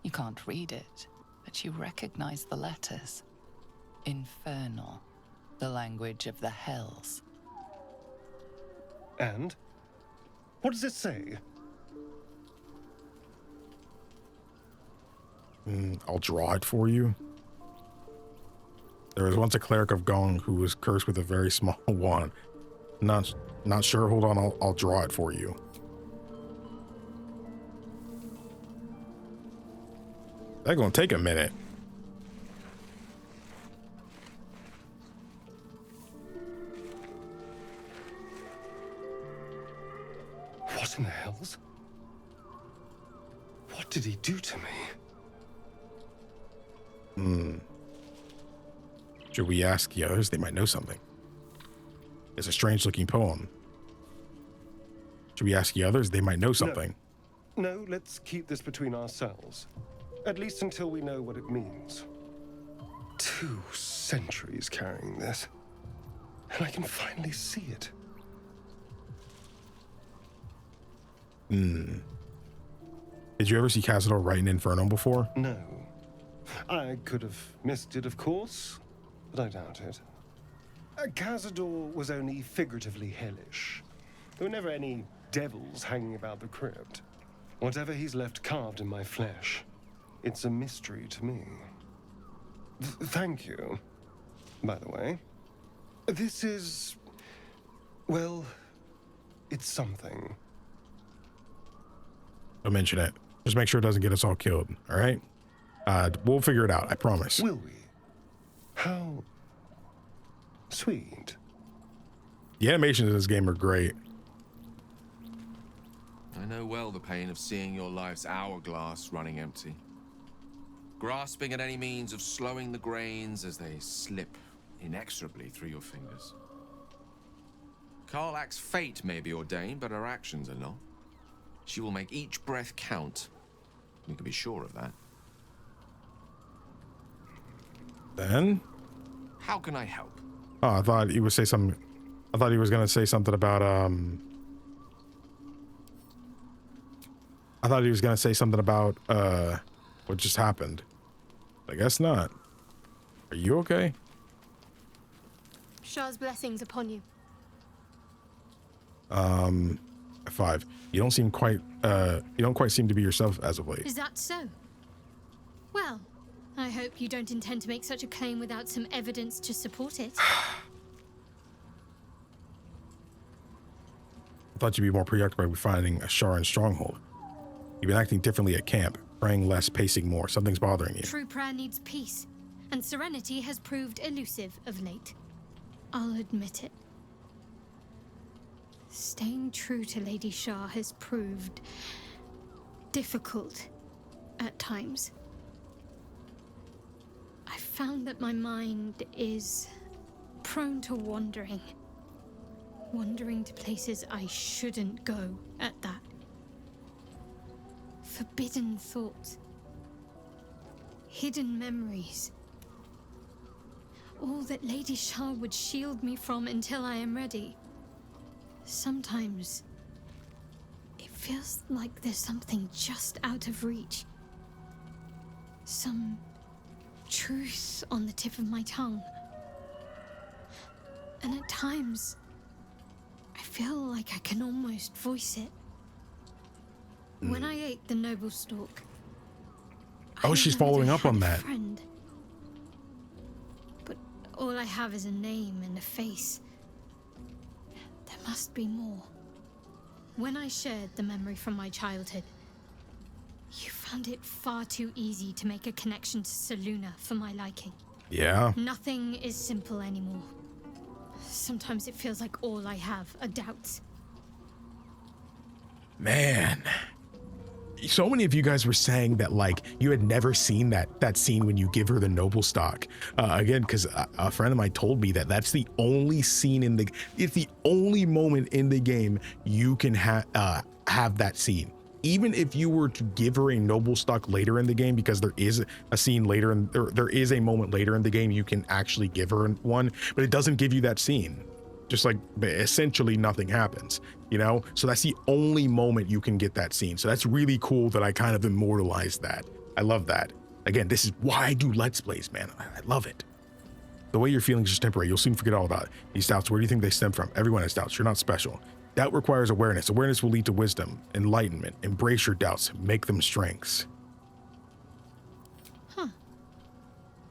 You can't read it, but you recognize the letters. Infernal, the language of the hells. And? What does it say? I'll draw it for you. There was once a cleric of Gong who was cursed with a very small wand. Not sure. Hold on, I'll draw it for you. That's gonna take a minute. What in the hells? What did he do to me? Should we ask the others? They might know something. It's a strange looking poem. Should we ask the others? They might know something. No, let's keep this between ourselves. At least until we know what it means. 2 centuries carrying this. And I can finally see it. Did you ever see Cazador write an Inferno before? No. I could have missed it, of course, but I doubt it. Cazador was only figuratively hellish. There were never any devils hanging about the crypt. Whatever he's left carved in my flesh, it's a mystery to me. Thank you. by the way. This is, well, it's something. Don't mention it. Just make sure it doesn't get us all killed, all right? We'll figure it out, I promise. Will we? How sweet. The animations in this game are great. I know well the pain of seeing your life's hourglass running empty. Grasping at any means of slowing the grains as they slip inexorably through your fingers. Karlach's fate may be ordained, but her actions are not. She will make each breath count. You can be sure of that. Then? How can I help? Oh, I thought he would say something. I thought he was gonna say something about I thought he was gonna say something about what just happened. I guess not. Are you okay? Shah's blessings upon you. 5. You don't seem quite seem to be yourself as of late. Is that so? Well, I hope you don't intend to make such a claim without some evidence to support it. I thought you'd be more preoccupied with finding a Sharan stronghold. You've been acting differently at camp, praying less, pacing more. Something's bothering you. True prayer needs peace, and serenity has proved elusive of late. I'll admit it. Staying true to Lady Shah has proved difficult at times. I found that my mind is prone to wandering. Wandering to places I shouldn't go at that. Forbidden thoughts. Hidden memories. All that Lady Shah would shield me from until I am ready. Sometimes it feels like there's something just out of reach. Some truth on the tip of my tongue. And at times, I feel like I can almost voice it. When I ate the noble stalk. Oh, she's following up on that. Friend. But all I have is a name and a face. There must be more. When I shared the memory from my childhood, you found it far too easy to make a connection to Selûne for my liking. Yeah. Nothing is simple anymore. Sometimes it feels like all I have are doubts. Man. So many of you guys were saying that like you had never seen that scene when you give her the noble stock. Again, because a friend of mine told me that that's the only scene it's the only moment in the game you can have that scene. Even if you were to give her a noble stock later in the game, because there is a scene later there is a moment later in the game you can actually give her one, but it doesn't give you that scene. Just like essentially nothing happens, you know? So that's the only moment you can get that scene. So that's really cool that I kind of immortalized that. I love that. Again, this is why I do Let's Plays, man. I love it. The way you're feeling is just temporary. You'll soon forget all about it. These doubts, where do you think they stem from? Everyone has doubts. You're not special. Doubt requires awareness. Awareness will lead to wisdom, enlightenment. Embrace your doubts. Make them strengths. Huh.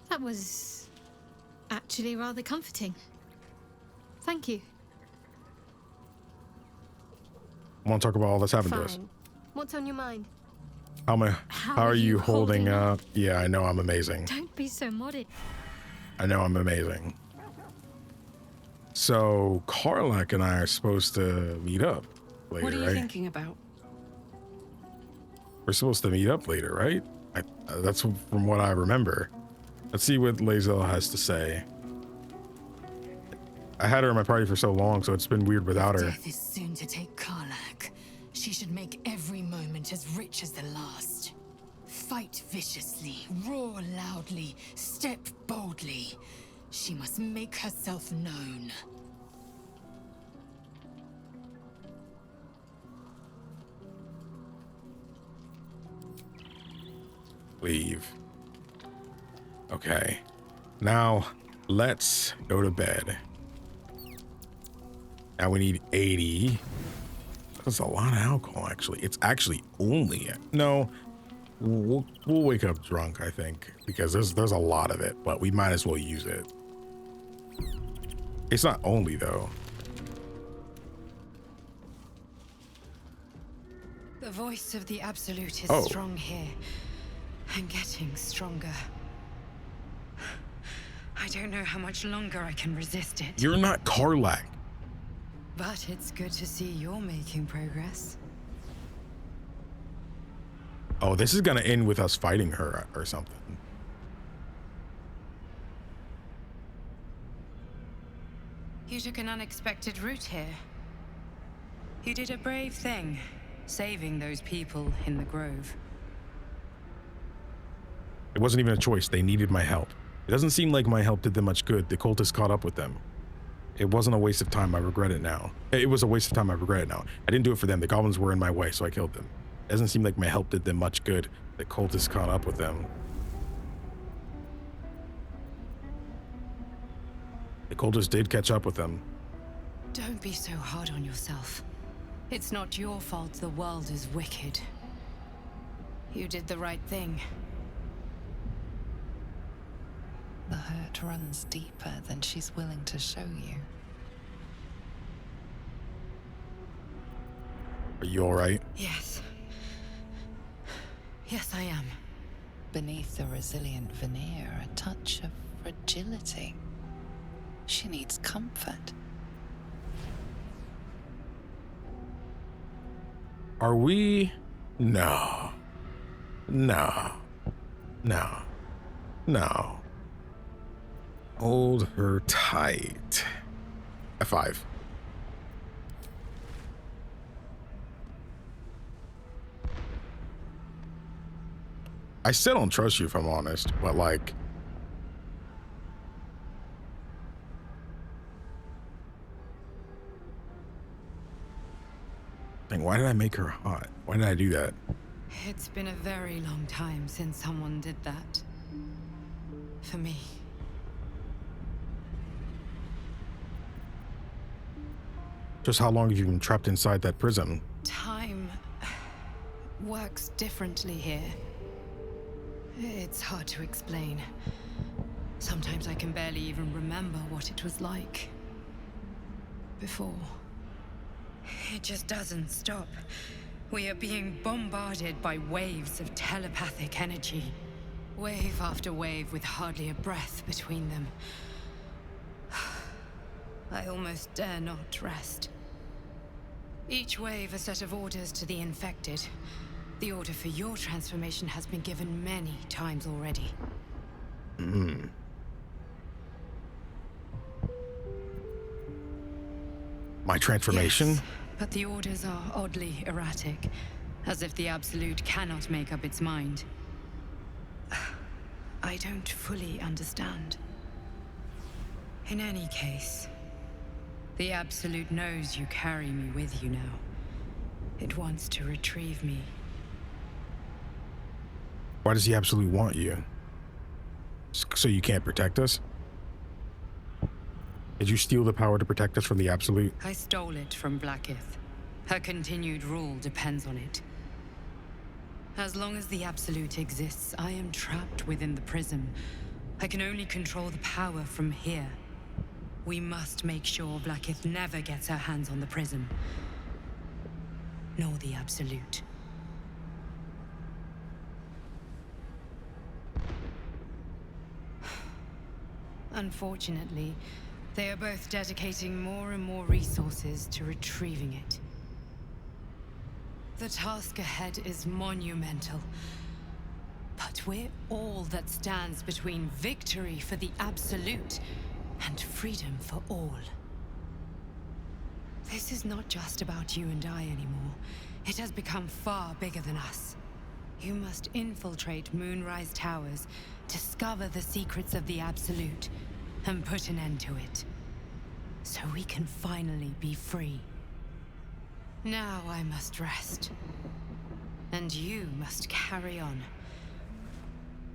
That was actually rather comforting. Thank you. Want to talk about all that's happened to us? What's on your mind? How are you holding up? Yeah, I know I'm amazing. Don't be so modest. I know I'm amazing. So Karlach and I are supposed to meet up later, What are you right? thinking about? We're supposed to meet up later, right? That's from what I remember. Let's see what Lae'zel has to say. I had her in my party for so long, so it's been weird without her. Death is soon to take Karlach. She should make every moment as rich as the last. Fight viciously, roar loudly, step boldly. She must make herself known. Leave. Okay. Now, let's go to bed. Now we need 80. That's a lot of alcohol, actually. It's actually only... No, we'll wake up drunk, I think, because there's a lot of it, but we might as well use it. It's not only though. The voice of the Absolute is Oh. strong here, and getting stronger. I don't know how much longer I can resist it. You're not Karlach. But it's good to see you're making progress. Oh, this is gonna end with us fighting her or something. You took an unexpected route here. You did a brave thing, saving those people in the grove. It wasn't even a choice. They needed my help. It doesn't seem like my help did them much good. The cultists caught up with them. It wasn't a waste of time. I regret it now. It was a waste of time. I regret it now. I didn't do it for them. The goblins were in my way, so I killed them. It doesn't seem like my help did them much good. The cultists caught up with them. The cultists did catch up with them. Don't be so hard on yourself. It's not your fault the world is wicked. You did the right thing. The hurt runs deeper than she's willing to show you. Are you alright? Yes. Yes, I am. Beneath the resilient veneer, a touch of fragility. She needs comfort. Are we? No. No. No. No. Hold her tight. F5. I still don't trust you if I'm honest, but like... Dang, why did I make her hot? Why did I do that? It's been a very long time since someone did that. For me. Just how long have you been trapped inside that prison? Time works differently here. It's hard to explain. Sometimes I can barely even remember what it was like before. It just doesn't stop. We are being bombarded by waves of telepathic energy. Wave after wave with hardly a breath between them. I almost dare not rest. Each wave a set of orders to the infected. The order for your transformation has been given many times already. My transformation? Yes, but the orders are oddly erratic, as if the Absolute cannot make up its mind. I don't fully understand. In any case, the Absolute knows you carry me with you now. It wants to retrieve me. Why does the Absolute want you? So you can't protect us? Did you steal the power to protect us from the Absolute? I stole it from Blackith. Her continued rule depends on it. As long as the Absolute exists, I am trapped within the prism. I can only control the power from here. We must make sure Blackith never gets her hands on the prism. Nor the Absolute. Unfortunately, they are both dedicating more and more resources to retrieving it. The task ahead is monumental. But we're all that stands between victory for the Absolute and freedom for all. This is not just about you and I anymore. It has become far bigger than us. You must infiltrate Moonrise Towers, discover the secrets of the Absolute, and put an end to it. So we can finally be free. Now I must rest. And you must carry on.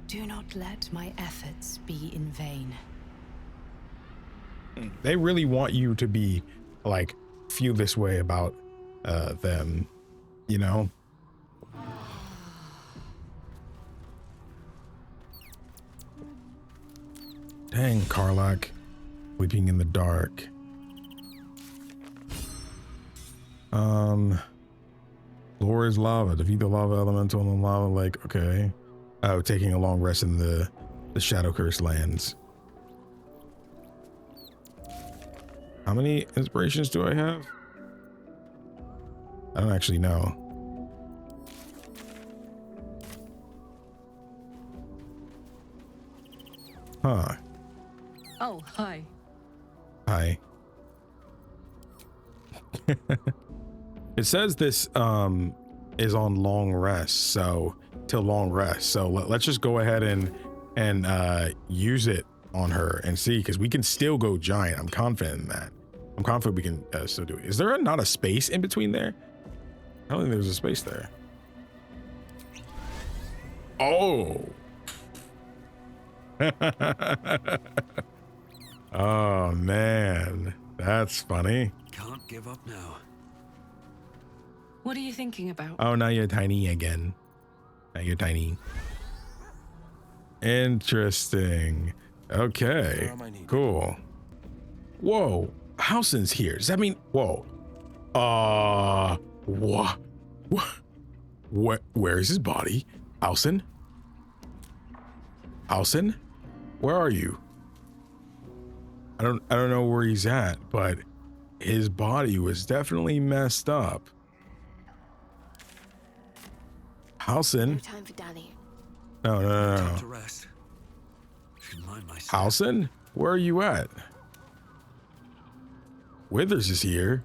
Do not let my efforts be in vain. They really want you to be, like, feel this way about them, you know? Dang, Karlach. Sleeping in the dark. Lore is lava. Defeat the lava elemental in the lava lake. Okay. Oh, taking a long rest in the Shadow Curse lands. How many inspirations do I have? I don't actually know. Huh. Oh, hi. Hi. It says this is on long rest, so till long rest. So let's just go ahead and use it on her and see, because we can still go giant. I'm confident in that. I'm confident we can still do it. Is there not a space in between there? I don't think there's a space there. Oh. Oh man, that's funny. Can't give up now. What are you thinking about? Oh, now you're tiny again. Now you're tiny. Interesting. Okay, cool. Whoa, Halsin's here. Does that mean, whoa. What? Where is his body? Halsin? Halsin? Where are you? I don't know where he's at, but his body was definitely messed up. Halsin? No time for Danny. No. Time to rest. Should mind myself. Halsin? Where are you at? Withers is here.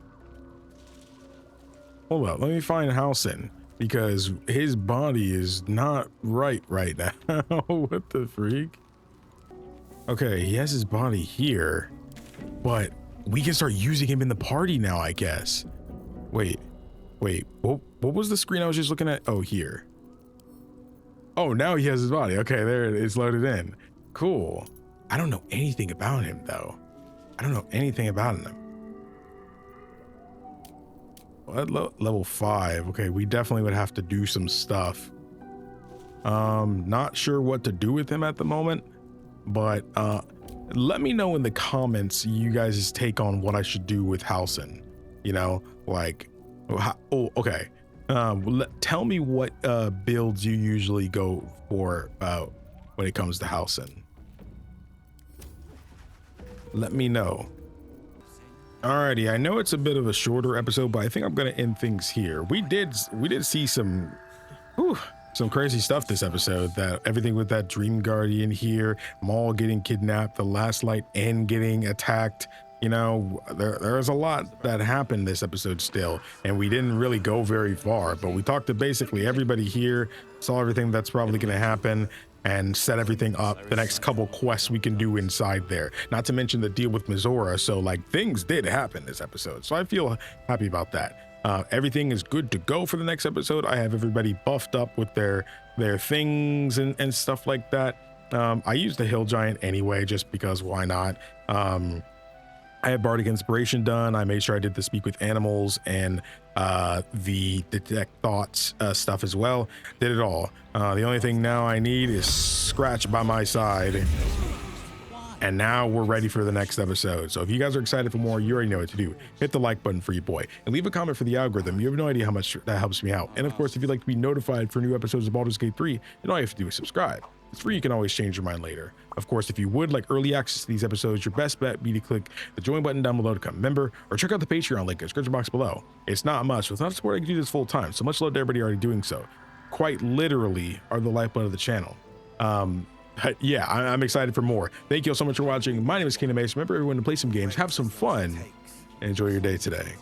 Hold up, let me find Halsin, because his body is not right now. What the freak? Okay, he has his body here, but we can start using him in the party now, I guess. Wait, what was the screen I was just looking at? Oh, here. Oh, now he has his body. Okay, there it is, loaded in. Cool. I don't know anything about him, though. I don't know anything about him. What, level 5? Okay, we definitely would have to do some stuff. Not sure what to do with him at the moment, but let me know in the comments you guys' take on what I should do with Halsin. You know, like, oh, okay. Tell me what builds you usually go for when it comes to Halsin. Let me know. Alrighty, I know it's a bit of a shorter episode, but I think I'm gonna end things here. We did see some crazy stuff this episode. That everything with that Dream Guardian here, Mol getting kidnapped, the Last Light End getting attacked. You know, there's a lot that happened this episode still, and we didn't really go very far, but we talked to basically everybody here, saw everything that's probably going to happen, and set everything up. The next couple quests we can do inside there, not to mention the deal with Mizora. So like, things did happen this episode, so I feel happy about that. Everything is good to go for the next episode. I have everybody buffed up with their things and stuff like that. I used the Hill Giant anyway, just because why not. I had Bardic Inspiration done. I made sure I did the Speak with Animals and the Detect Thoughts stuff as well. Did it all. The only thing now I need is Scratch by my side. And now we're ready for the next episode. So if you guys are excited for more, you already know what to do. Hit the like button for your boy and leave a comment for the algorithm. You have no idea how much that helps me out. And of course, if you'd like to be notified for new episodes of Baldur's Gate 3, then all you have to do is subscribe. It's free. You can always change your mind later. Of course, if you would like early access to these episodes, your best bet would be to click the join button down below to become a member, or check out the Patreon link in the description box below. It's not much. Without support, I can do this full time. So much love to everybody already doing so. Quite literally are the lifeblood of the channel. Yeah, I'm excited for more. Thank you all so much for watching. My name is KingdomAce. Remember, everyone, to play some games, have some fun, and enjoy your day today.